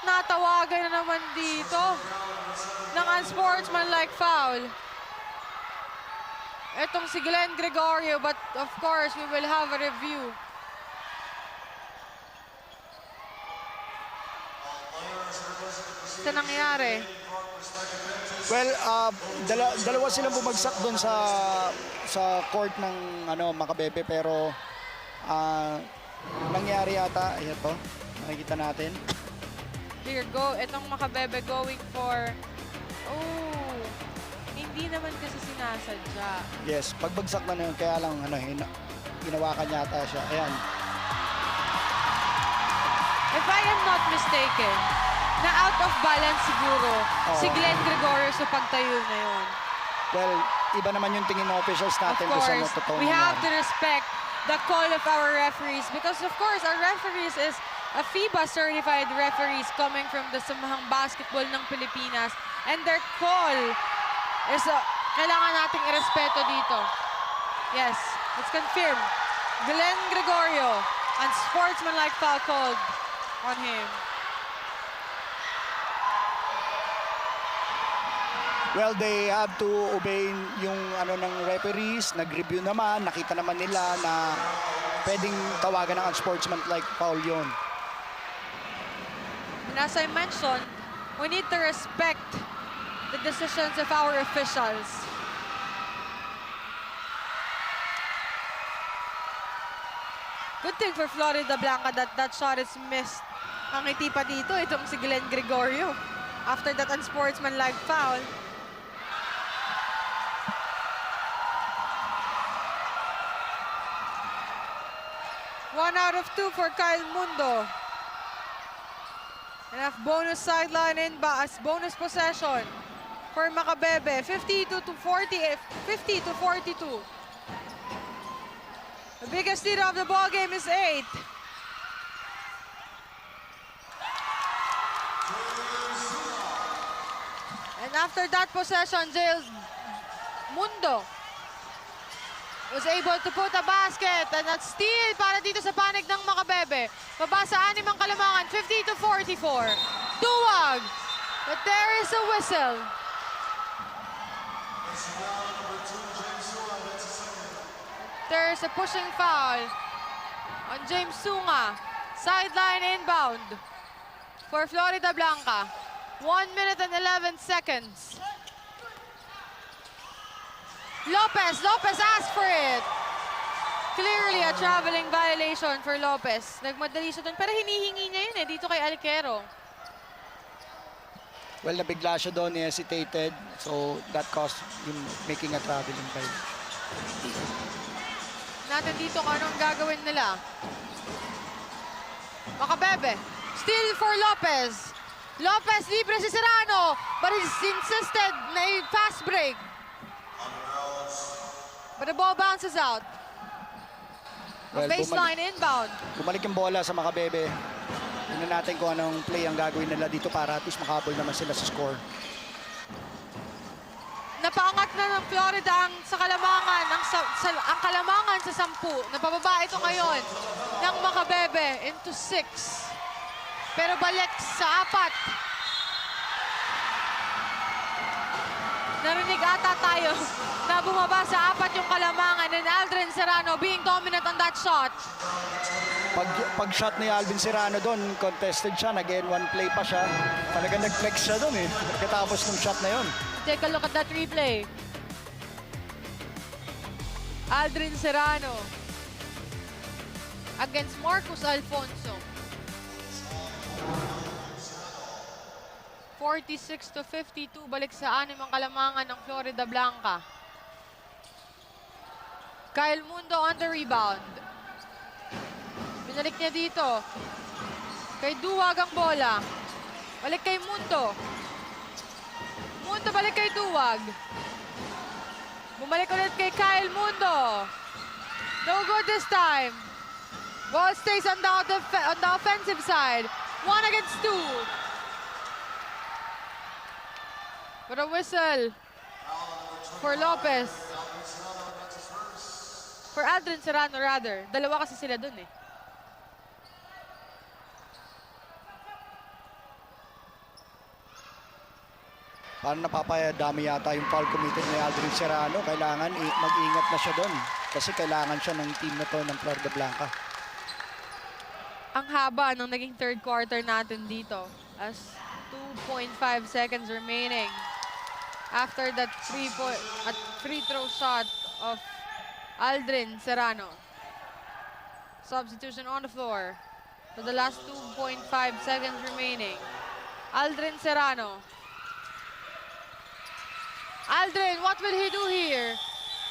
[SPEAKER 1] Natawagan na naman dito ng unsportsmanlike foul. Itong si Glenn Gregorio, but of course, we will have a review. Sa nangyari?
[SPEAKER 2] Well, dalawa silang bumagsak doon sa court ng Macabebe pero nangyari yata, ayan po, nakikita natin.
[SPEAKER 1] Here go, itong Macabebe going for, hindi naman kasi sinasadya.
[SPEAKER 2] Yes, pagbagsak na yun, kaya lang hinawakan yata siya. Ayan.
[SPEAKER 1] If I am not mistaken, na out of balance siguro si Glenn Gregorio sa pagtayo na yun.
[SPEAKER 2] Well, iba naman yung tingin ng officials natin
[SPEAKER 1] Of
[SPEAKER 2] kung sa
[SPEAKER 1] course,
[SPEAKER 2] totoo
[SPEAKER 1] we have to
[SPEAKER 2] nangyari.
[SPEAKER 1] respect the call of our referees because of course our referees is a FIBA certified referees coming from the Samahang Basketball ng Pilipinas, and their call is kailangan nating irespeto dito. Yes, let's confirm. Glenn Gregorio, unsportsmanlike foul called on him.
[SPEAKER 2] Well, they have to obey yung ng referees, nag-review naman, nakita naman nila na pwedeng tawagan ng unsportsmanlike foul yun.
[SPEAKER 1] And as I mentioned, we need to respect the decisions of our officials. Good thing for Florida Blanca that shot is missed. Ang ngiti pa dito, itong si Glenn Gregorio. After that unsportsmanlike foul. One out of 2 for Kyle Mundo. Enough bonus sideline in as bonus possession for Macabebe. 50-42. The biggest lead of the ball game is 8. And after that possession, Mundo was able to put a basket and a steal para dito sa panig ng Macabebe. Baba sa 6 ang Kalamangan, 50-44. Duwag! But there is a whistle. There's a pushing foul on James Sunga. Sideline inbound for Florida Blanca. 1 minute and 11 seconds. Lopez asked for it. Clearly a traveling violation for Lopez. Nagmadali siya doon, pero hinihingi niya yun dito kay Alquero.
[SPEAKER 2] Well, nabigla siya doon, he hesitated. So, that caused him making a traveling violation.
[SPEAKER 1] Natin dito kung anong gagawin nila. Macabebe, still for Lopez. Lopez libre si Serrano, but he's insisted na fast break. But the ball bounces out.
[SPEAKER 2] Well,
[SPEAKER 1] Baseline inbound.
[SPEAKER 2] Bumalik yung bola sa Macabebe. Tingnan natin kung anong play ang gagawin nila dito para at least makahabol naman sila sa score.
[SPEAKER 1] Napaangat na ng Florida ang Kalamangan sa 10. Napababa ito ngayon ng Macabebe into 6. Pero balik sa 4. Narinig ata tayo na bumaba sa 4 yung Kalamangan and Aldrin Serrano being dominant on that shot.
[SPEAKER 2] Pag shot ni Alvin Serrano doon, contested siya, nag-N1 play pa siya. Talagang nag-flex siya doon eh, pagkatapos ng shot na yon.
[SPEAKER 1] Take a look at that replay. Aldrin Serrano against Marcus Alfonso. 46-52, balik sa 6 ang Kalamangan ng Florida Blanca. Kyle Mundo on the rebound. Binalik niya dito. Kay Duwag ang bola. Balik kay Mundo. Mundo balik kay Duwag. Bumalik ulit kay Kyle Mundo. No good this time. Ball stays on the offensive side. 1 against 2. But a whistle for Lopez. For Aldrin Serrano rather. Dalawa kasi sila dun eh.
[SPEAKER 2] Parang napapayadami yata yung foul committed ni Aldrin Serrano. Kailangan mag-ingat na siya doon. Kasi kailangan siya ng team na to ng Florida Blanca.
[SPEAKER 1] Ang haba ng naging third quarter natin dito. As 2.5 seconds remaining. After that free throw shot of Aldrin Serrano. Substitution on the floor. For the last 2.5 seconds remaining. Aldrin Serrano. Aldrin, what will he do here?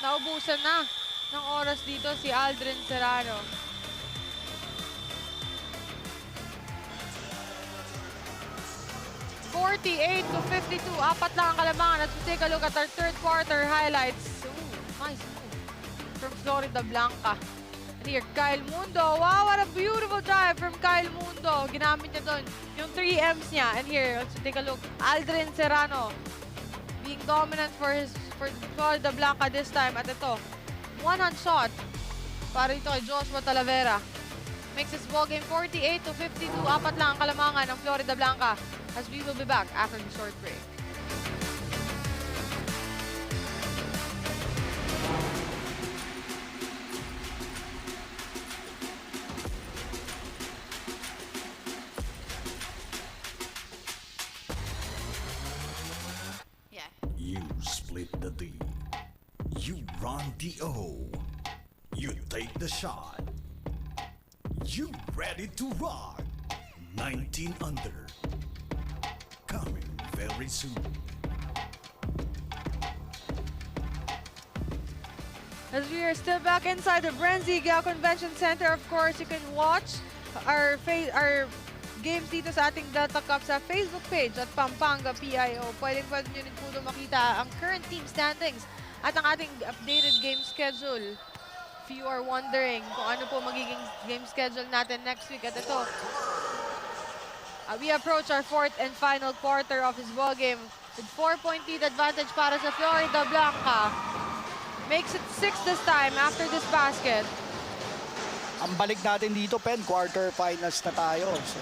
[SPEAKER 1] Naubusan na ng oras dito si Aldrin Serrano. (48-52). 4 lang ang Kalamangan. Let's take a look at our third quarter highlights. Ooh, nice move from Florida Blanca. And here, Kyle Mundo. Wow, what a beautiful drive from Kyle Mundo. Ginamit niya doon yung 3Ms niya. And here, let's take a look. Aldrin Serrano being dominant for Florida Blanca this time. At ito, one-hand shot para ito kay Joshua Talavera. Makes this ball game 48-52. 4 lang ang Kalamangan ng Florida Blanca. As we will be back after the short break. Yeah.
[SPEAKER 4] You split the D. You run the O. You take the shot. You ready to rock. 19 under. Coming very soon.
[SPEAKER 1] As we are still back inside the BREN GUIAO Convention Center, of course, you can watch our games dito sa ating Delta Cup sa Facebook page at Pampanga PIO. Pwede nyo rin po doon makita ang current team standings at ang ating updated game schedule. If you are wondering kung ano po magiging game schedule natin next week. At ito, we approach our 4th and final quarter of this ball game with 4-point lead advantage para sa Florida Blanca. Makes it 6 this time after this basket.
[SPEAKER 2] Ang balik natin dito, Pen, quarterfinals na tayo. So,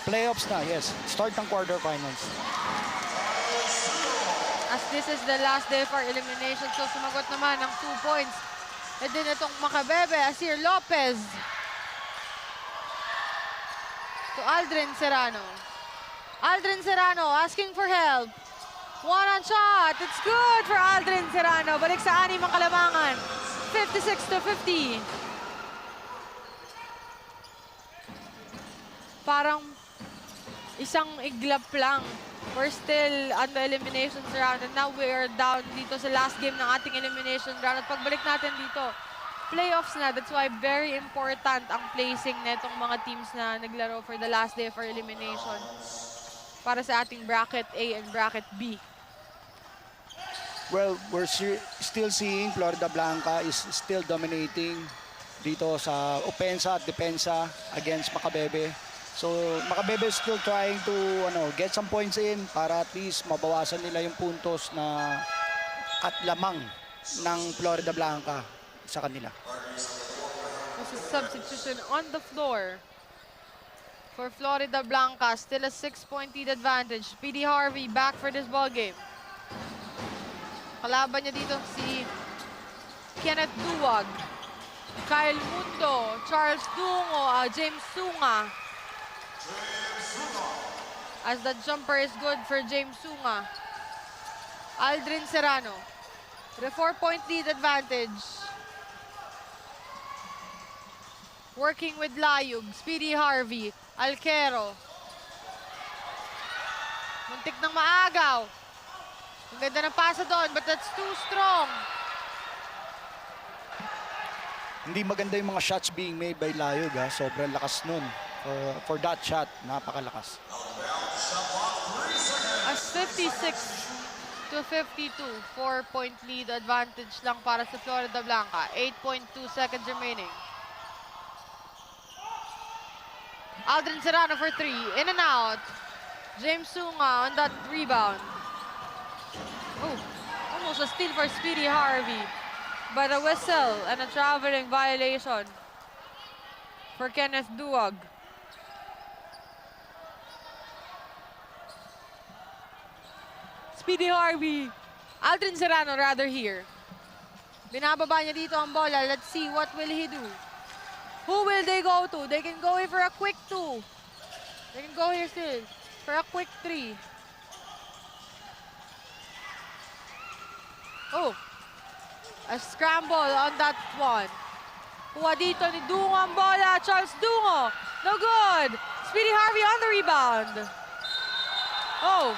[SPEAKER 2] playoffs na, yes. Start ng quarterfinals.
[SPEAKER 1] As this is the last day for elimination, so sumagot naman ng 2 points. And then itong Macabebe, Asir Lopez. To Aldrin Serrano. Aldrin Serrano asking for help. One-on shot. It's good for Aldrin Serrano. Balik sa 6 ang Kalamangan. 56-50. Parang isang iglap lang. We're still on the eliminations round and now we are down dito sa last game ng ating elimination round. At pagbalik natin dito, playoffs na. That's why very important ang placing netong mga teams na naglaro for the last day of our elimination para sa ating bracket A and bracket B.
[SPEAKER 2] Well, we're still seeing Florida Blanca is still dominating dito sa opensa at depensa against Macabebe. So, Macabebe is still trying to get some points in para at least mabawasan nila yung puntos na at lamang ng Florida Blanca sa kanila.
[SPEAKER 1] This is substitution on the floor for Florida Blanca. Still a 6-point lead advantage. PD Harvey back for this ball game. Kalaban niya dito si Kenneth Duwag, Kyle Mundo, Charles Dungo, James Sunga. As the jumper is good for James Sunga. Aldrin Serrano. The 4-point lead advantage. Working with Layug, Speedy Harvey, Alquero. Muntik ng maagaw. Ang ganda ng pasa doon, but that's too strong.
[SPEAKER 2] Hindi maganda yung mga shots being made by Layug. Sobrang lakas nun. For that shot, napakalakas.
[SPEAKER 1] As 56-52, 4-point lead advantage lang para sa Florida Blanca. 8.2 seconds remaining. Aldrin Serrano for 3, in and out. James Sunga on that rebound. Oh, almost a steal for Speedy Harvey. But a whistle and a traveling violation for Kenneth Duwag. Speedy Harvey. Aldrin Serrano rather here. Binababa niya dito ang bola. Let's see what will he do. Who will they go to? They can go here for a quick 2. They can go here still for a quick 3. Oh, a scramble on that one. Kuha dito ni Dungo ang bola. Charles Dungo. No good. Speedy Harvey on the rebound. Oh.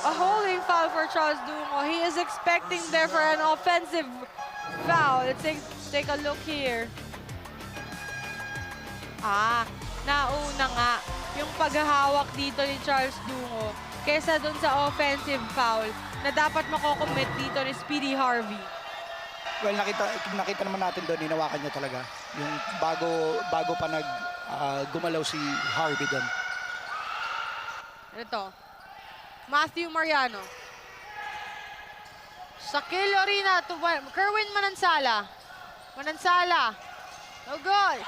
[SPEAKER 1] A holding foul for Charles Dungo. He is expecting there for an offensive foul. Let's take a look here. Nauna nga yung paghahawak dito ni Charles Dungo kesa dun sa offensive foul na dapat makocommit dito ni Speedy Harvey.
[SPEAKER 2] Well, nakita naman natin doon, hinawakan niya talaga. Yung bago pa gumalaw si Harvey doon.
[SPEAKER 1] Ito, Matthew Mariano. Shaquille Orina to Kerwin Manansala. Manansala. No good.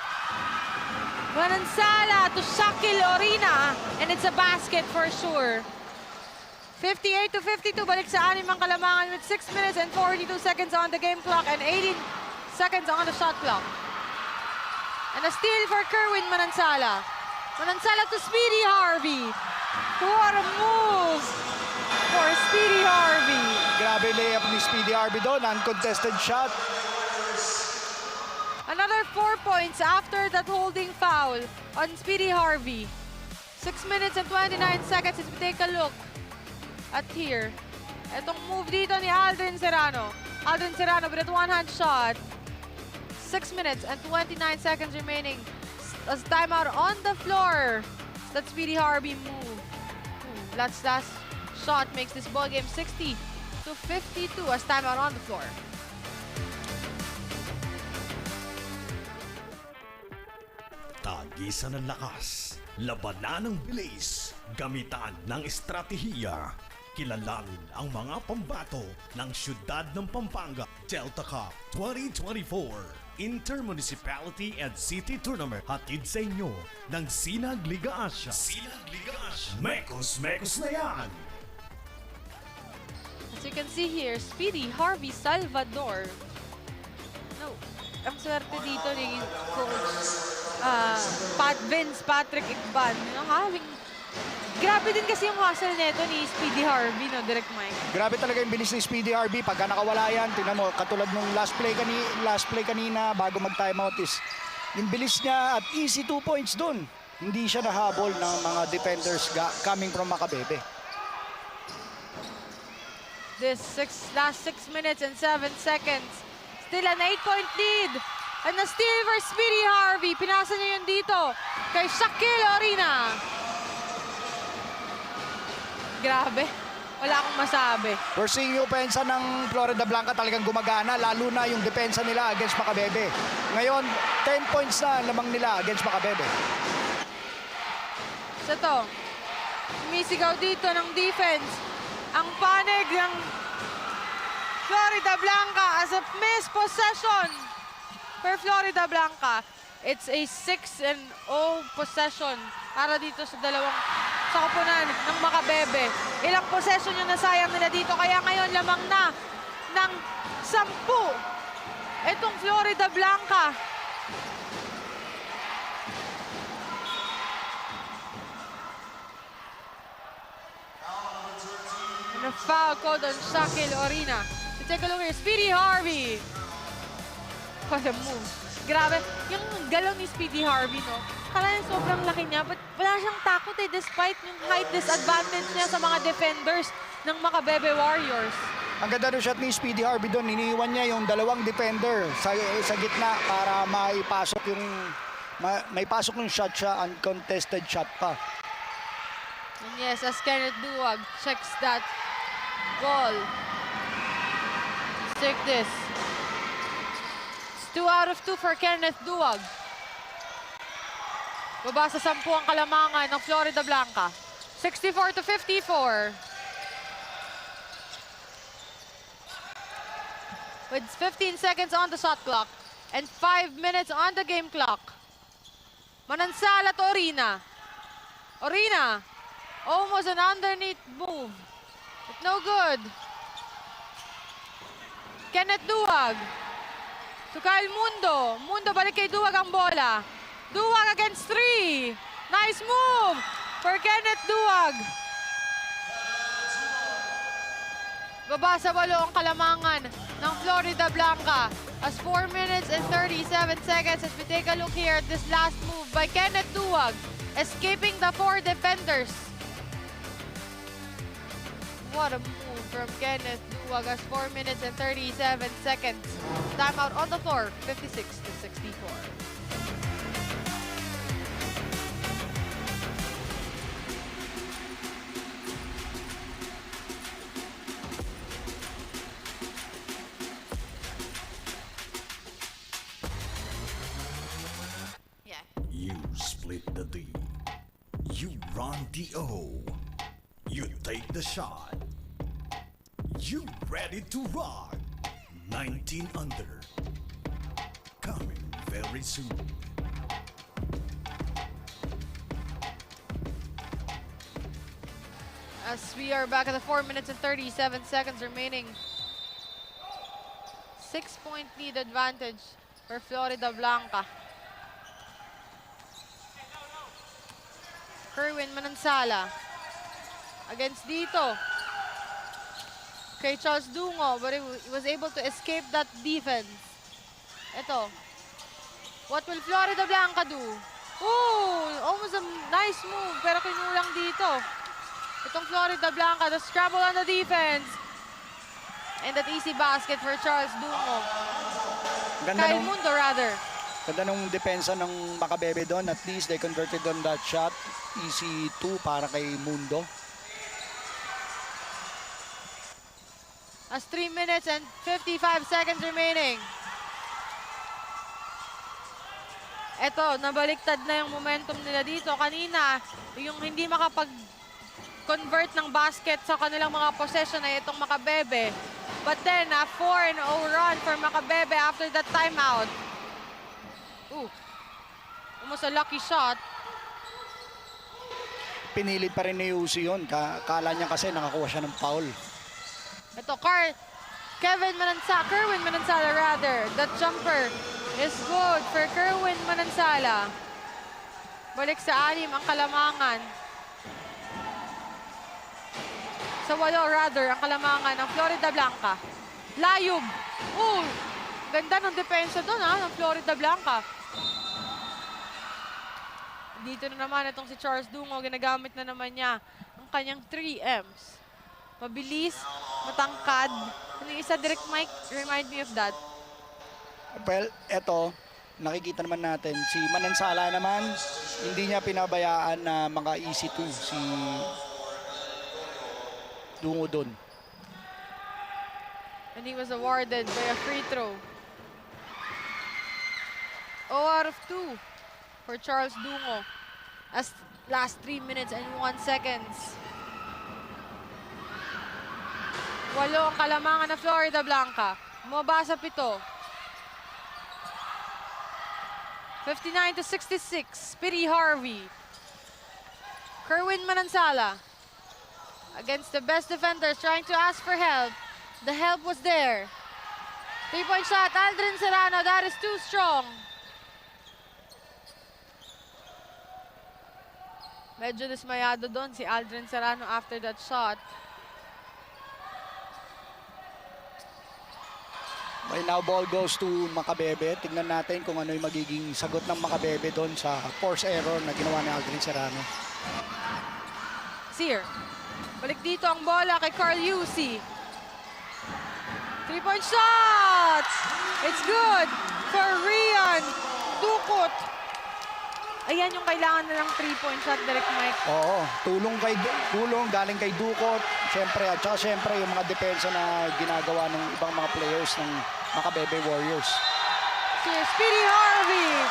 [SPEAKER 1] Manansala to Shaquille Orina. And it's a basket for sure. 58-52. Balik sa 6 ang Kalamangan with 6 minutes and 42 seconds on the game clock and 18 seconds on the shot clock. And a steal for Kerwin Manansala. Manansala to Speedy Harvey. What a move for Speedy Harvey.
[SPEAKER 2] Grabe layup ni Speedy Harvey doon. Uncontested shot.
[SPEAKER 1] Another 4 points after that holding foul on Speedy Harvey. 6 minutes and 29 seconds as we take a look at here. Itong move dito ni Aldrin Serrano. Aldrin Serrano with a one-hand shot. 6 minutes and 29 seconds remaining. As timeout on the floor. That Speedy Harvey move. Last shot makes this ball game 60-52 as timeout on the floor.
[SPEAKER 4] Tagisan ng lakas, labanan ng bilis, gamitan ng estratehiya. Kilalanin ang mga pambato ng siyudad ng Pampanga Delta Cup 2024 Intermunicipality and City Tournament. Hatid sa inyo ng Sinag Liga Asya. Sinag Liga Asya. Mekos na yan!
[SPEAKER 1] As you can see here, Speedy Harvey Salvador. No, ang swerte dito ni Coach Vince Patrick Igban. Grabe din kasi yung hustle nito ni Speedy Harvey, no, Direct Mike.
[SPEAKER 2] Grabe talaga yung bilis ni Speedy Harvey. Pagka nakawala yan, tingnan mo, katulad nung last play kanina bago mag-timeout is yung bilis niya at easy 2 points dun. Hindi siya nahabol ng mga defenders coming from Macabebe.
[SPEAKER 1] This last 6 minutes and 7 seconds. Still an 8-point lead. And a steal for Speedy Harvey. Pinasa niya yun dito kay Shaquille Orina. Grabe. Wala akong masabi.
[SPEAKER 2] We're seeing yung opensa ng Florida Blanca talagang gumagana, lalo na yung depensa nila against Macabebe. Ngayon, 10 points na lamang nila against Macabebe.
[SPEAKER 1] So to, sumisigaw dito ng defense. Ang panig ng Florida Blanca as a missed possession for Florida Blanca. It's a 6-0 possession para dito sa sa koponan ng Macabebe. Ilang possession yung nasayang nila dito, kaya ngayon lamang na ng 10 itong Florida Blanca. And a foul called on Shaquille Orina. So take a look here, Speedy Harvey. What a move. Grabe, yung galaw ni Speedy Harvey, no? Kala niya sobrang laki niya, but wala siyang takot despite yung height disadvantage niya sa mga defenders ng Macabebe Warriors.
[SPEAKER 2] Ang ganda ng shot ni Speedy Harvey doon, iniiwan niya yung dalawang defender sa gitna para maipasok yung shot siya, uncontested shot pa.
[SPEAKER 1] And yes, as Kenneth Duwag checks that ball. Let's take this. 2 out of 2 for Kenneth Duwag. Baba sa 10 ang kalamangan ng Florida Blanca. 64-54. With 15 seconds on the shot clock and 5 minutes on the game clock. Manansala to Orina. Orina, almost an underneath move. But no good. Kenneth Duwag. To Kyle Mundo. Mundo balik kay Duwag ang bola. Duwag against 3. Nice move for Kenneth Duwag. Baba sa 8 ang kalamangan ng Florida Blanca. As 4 minutes and 37 seconds as we take a look here at this last move by Kenneth Duwag. Escaping the 4 defenders. What a move from Kenneth Duwag as 4 minutes and 37 seconds. Timeout on the floor, 56-64.
[SPEAKER 4] You split the D. You run the O. You take the shot. You ready to rock. 19 under. Coming very soon.
[SPEAKER 1] As we are back at the 4 minutes and 37 seconds remaining. 6-point lead advantage for Florida Blanca. Kerwin Manansala against dito kay Charles Dungo, but he was able to escape that defense. Ito. What will Florida Blanca do? Ooh, almost a nice move, pero kinulang dito. Itong Florida Blanca, the scramble on the defense. And that easy basket for Charles Dungo. Kyle Mundo, rather.
[SPEAKER 2] Ganda nung depensa ng Macabebe doon. At least they converted on that shot. Easy 2 para kay Mundo.
[SPEAKER 1] As 3 minutes and 55 seconds remaining. Eto, nabaliktad na yung momentum nila dito. Kanina, yung hindi makapag-convert ng basket sa kanilang mga possession ay itong MACABEBE. But then, a 4-0 run for MACABEBE after that timeout. Ooh, almost a lucky shot.
[SPEAKER 2] Pinilit pa rin ni Uzi yun. Kala niya kasi nakakuha siya ng foul.
[SPEAKER 1] Ito, Kerwin Manansala rather. That jumper is good for Kerwin Manansala. Balik sa 6 ang Kalamangan. Sa 8 rather ang Kalamangan ng Florida Blanca. Layog. Ganda ng depensa doon ng Florida Blanca. Dito na naman itong si Charles Dungo, ginagamit na naman niya ang kanyang 3Ms. Mabilis, matangkad. Ano yung isa, direct mic, remind me of that.
[SPEAKER 2] Well, eto, nakikita naman natin, si Manansala naman, hindi niya pinabayaan na mga easy 2 si Dungo doon.
[SPEAKER 1] And he was awarded by a free throw. 0 out of 2 for Charles Dungo. As last 3 minutes and 1 seconds. 8 ang Kalamangan na Florida Blanca. Bumaba sa 7. 59-66. Speedy Harvey. Kerwin Manansala against the best defenders trying to ask for help. The help was there. 3-point shot. Aldrin Serrano. That is too strong. Medyo dismayado doon si Aldrin Serrano after that shot.
[SPEAKER 2] Okay, now ball goes to MACABEBE. Tingnan natin kung ano yung magiging sagot ng MACABEBE doon sa force error na ginawa ni Aldrin Serrano.
[SPEAKER 1] Sear. Balik dito ang bola kay Carl Yusi. 3-point shot! It's good for Rian Dukot. Ayan yung kailangan na ng 3-point shot, direct mic.
[SPEAKER 2] Oo, tulong galing kay Dukot. Siyempre, at saka siyempre yung mga depensa na ginagawa ng ibang mga players ng MACABEBE Warriors.
[SPEAKER 1] Sear, Speedy Harvey.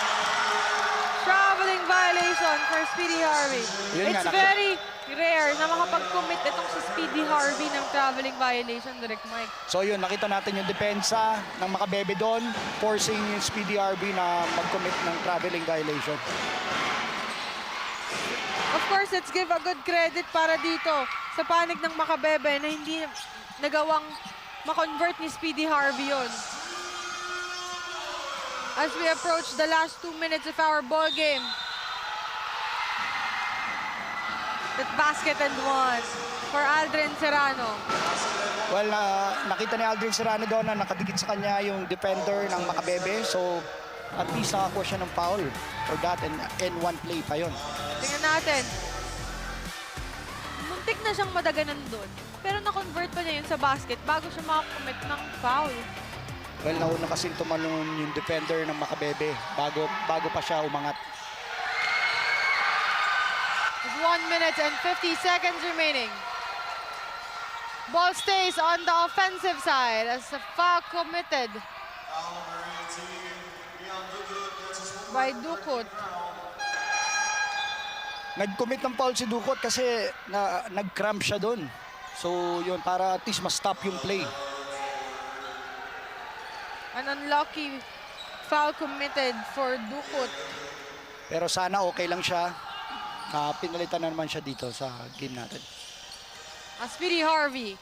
[SPEAKER 1] Traveling violation for Speedy Harvey.
[SPEAKER 2] Yun
[SPEAKER 1] It's
[SPEAKER 2] nga,
[SPEAKER 1] very rare na makapag-commit itong si Speedy Harvey ng traveling violation, direct mic.
[SPEAKER 2] So yun, nakita natin yung depensa ng MACABEBE doon, forcing yung Speedy Harvey na mag-commit ng traveling violation.
[SPEAKER 1] Of course, let's give a good credit para dito sa panig ng MACABEBE na hindi nagawang ma-convert ni Speedy Harvey yun. As we approach the last 2 minutes of our ball game. That basket and 1 for Aldrin Serrano.
[SPEAKER 2] Well, nakita ni Aldrin Serrano doon na nakadikit sa kanya yung defender ng MACABEBE. So, at least nakakuha siya ng foul for that and one play pa yun.
[SPEAKER 1] Tingnan natin. Muntik na siyang madaganan doon. Pero na-convert pa niya yun sa basket bago siya makakommit ng foul.
[SPEAKER 2] Well, nauna kasing tumalon yung defender ng MACABEBE bago pa siya umangat.
[SPEAKER 1] 1 minute and 50 seconds remaining. Ball stays on the offensive side as the foul committed by Dukot.
[SPEAKER 2] Nag-commit ng foul si Dukot kasi nag-cramp siya doon. So yun, para at least ma-stop yung play.
[SPEAKER 1] An unlucky foul committed for Dukot.
[SPEAKER 2] Pero sana okay lang siya. Pinalitan na naman siya dito sa game natin.
[SPEAKER 1] Speedy Harvey.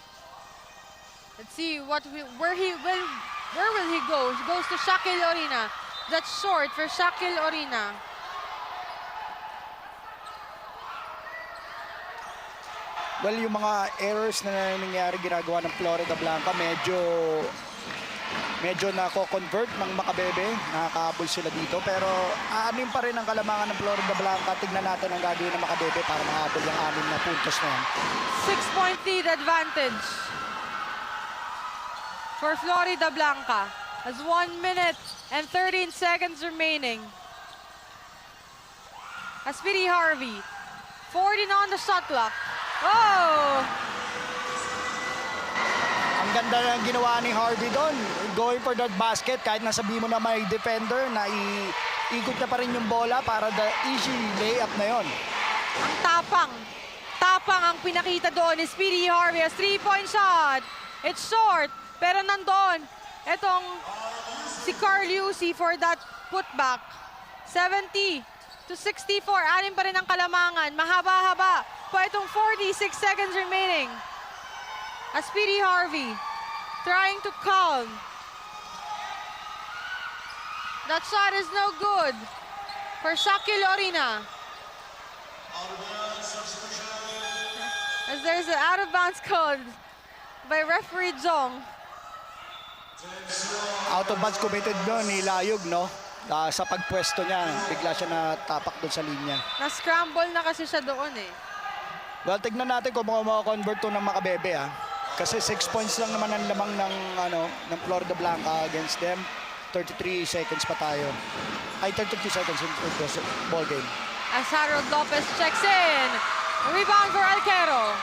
[SPEAKER 1] Let's see where will he go? He goes to Shaquille Orina. That's short for Shaquille Orina.
[SPEAKER 2] Well, yung mga errors na nangyayari ginagawa ng Florida Blanca, medyo nako-convert ng MACABEBE. Nakakahabol sila dito. Pero anim pa rin ang kalamangan ng Florida Blanca. Tignan natin ang gagawin ng MACABEBE para makahabol yung 6 na puntos na yan.
[SPEAKER 1] 6-point lead advantage for Florida Blanca. As 1 minute and 13 seconds remaining. Speedy Harvey. 40 on the shot clock. Oh!
[SPEAKER 2] Ang ganda ng ginawa ni Harvey doon. Going for that basket, kahit nasabi mo na may defender na ikot na pa rin yung bola para the easy layup na yon.
[SPEAKER 1] Ang tapang. Tapang ang pinakita doon ni Speedy Harvey. A 3-point shot. It's short. Pero nandoon. Itong si Carl Lucy for that putback. 70 to 64. Anim pa rin ang kalamangan. Mahaba-haba pa itong 46 seconds remaining. A Speedy Harvey trying to calm. That shot is no good for Shakil Orina. As there's an out-of-bounds called by referee Jong.
[SPEAKER 2] Out of bounds committed doon ni Layog, no? Sa pagpwesto niya, bigla siya natapak doon sa linya.
[SPEAKER 1] Na-scramble na kasi siya doon eh.
[SPEAKER 2] Well, tignan natin kung makakonvert to ng Macabebe, ha? Kasi 6 points lang naman ang lamang ng Florida Blanca against them. 33 seconds pa tayo. Ay, 32 seconds in the ball game.
[SPEAKER 1] As Harold Lopez checks in. Rebound for Alquero.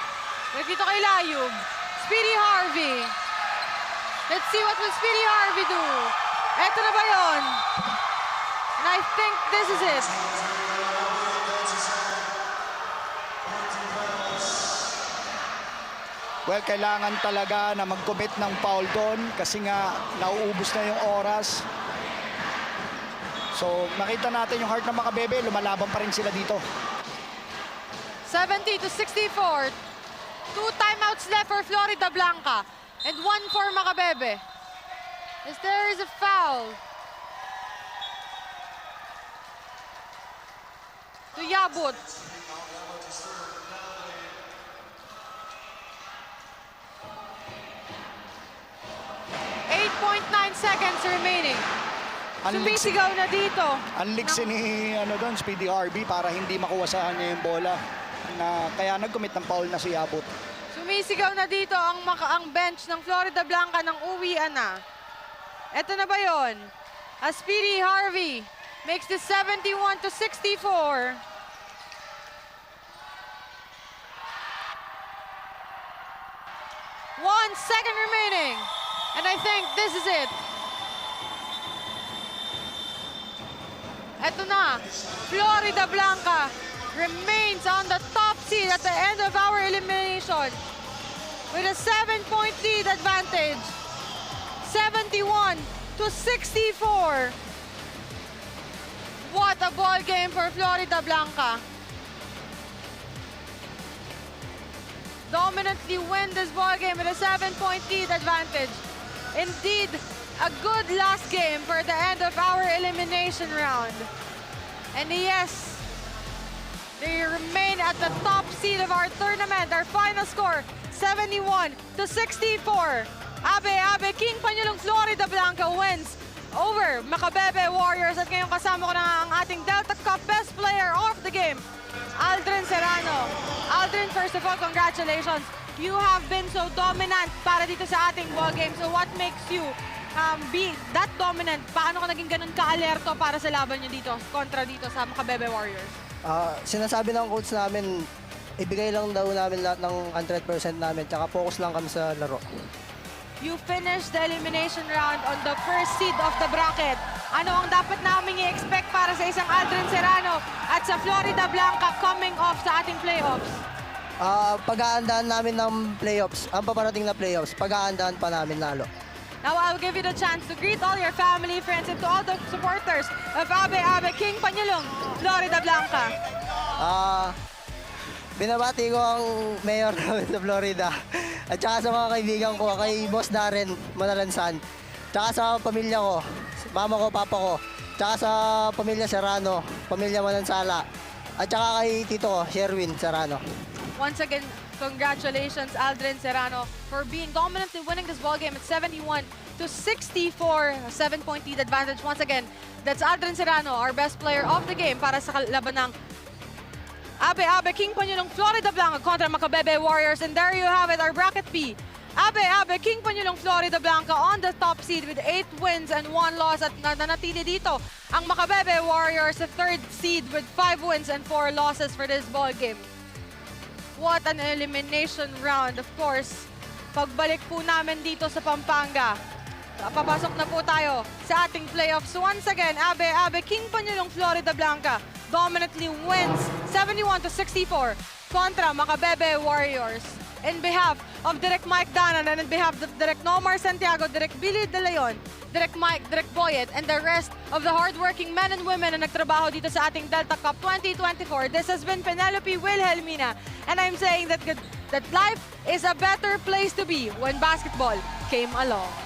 [SPEAKER 1] Wait dito kay Layug. Speedy Harvey. Let's see what will Speedy Harvey do. Eto na ba yun? And I think this is it.
[SPEAKER 2] Well, kailangan talaga na mag-commit ng foul doon kasi nga nauubos na yung oras. So, makita natin yung heart ng Macabebe, lumalaban pa rin sila dito.
[SPEAKER 1] 70 to 64. 2 timeouts left for Florida Blanca and 1 for Macabebe. As there is a foul to Yabut. 8.9 seconds remaining. Sumisigaw na dito.
[SPEAKER 2] Unliksi ni doon, Speedy RB para hindi makuha sa kanya yung bola. Kaya nag-commit ng foul na si Yabut.
[SPEAKER 1] Sumisigaw na dito ang bench ng Florida Blanca ng uwian na. Eto na ba yun? As Speedy Harvey makes this 71 to 64. One second remaining. And I think this is it. Eto na, Florida Blanca remains on the top seed at the end of our elimination with a 7-point lead advantage. 71 to 64. What a ball game for Florida Blanca. Dominantly win this ball game with a 7-point lead advantage. Indeed, a good last game for the end of our elimination round. And yes, they remain at the top seed of our tournament. Our final score, 71 to 64. ABE ABE King Panyulung Florida Blanca wins over Macabebe Warriors. At ngayon kasama ko na ang ating Delta Cup best player of the game, Aldrin Serrano. Aldrin, first of all, congratulations. You have been so dominant para dito sa ating ball game. So what makes you be that dominant? Paano ka naging ganun ka-alerto para sa laban nyo dito, kontra dito sa Macabebe Warriors?
[SPEAKER 7] Sinasabi ng coach namin, ibigay lang daw namin lahat ng 100% namin, tsaka focus lang kami sa laro.
[SPEAKER 1] You finished the elimination round on the first seed of the bracket. Ano ang dapat namin i-expect para sa isang Aldrin Serrano at sa Florida Blanca coming off sa ating playoffs?
[SPEAKER 7] Pag-aandaan namin ng playoffs, ang paparating na playoffs, pag-aandaan pa namin lalo.
[SPEAKER 1] Now I'll give you the chance to greet all your family, friends, and to all the supporters of ABE ABE King Panyulung Florida Blanca.
[SPEAKER 7] Binabati ko ang mayor namin sa Florida at saka sa mga kaibigan ko, kay Boss Darren Manalansan, tsaka sa pamilya ko, mama ko, papa ko, tsaka sa pamilya Serrano, pamilya Manansala, at tsaka kay tito ko, Sherwin Serrano.
[SPEAKER 1] Once again, congratulations, Aldrin Serrano, for being dominantly winning this ball game at 71 to 64, a 7-point lead advantage. Once again, that's Aldrin Serrano, our best player of the game para sa laban ng ABE ABE King Panyulung Florida Blanca kontra Macabebe Warriors. And there you have it, our bracket P. ABE ABE King Panyulung Florida Blanca on the top seed with 8 wins and 1 loss. At nanatili dito ang Macabebe Warriors, the 3rd seed with 5 wins and 4 losses for this ball game. What an elimination round. Of course, pagbalik po namin dito sa Pampanga, Papasok na po tayo sa ating playoffs. Once again, ABE ABE King Panyulong Floridablanca dominantly wins 71-64 kontra Macabebe Warriors. In behalf of Direk Mike Danan and in behalf of Direk Nomar Santiago, Direk Billy De Leon, Direk Mike, Direk Boyet, and the rest of the hardworking men and women na nagtrabaho dito sa ating Delta Cup 2024, this has been Penelope Wilhelmina, and I'm saying that life is a better place to be when basketball came along.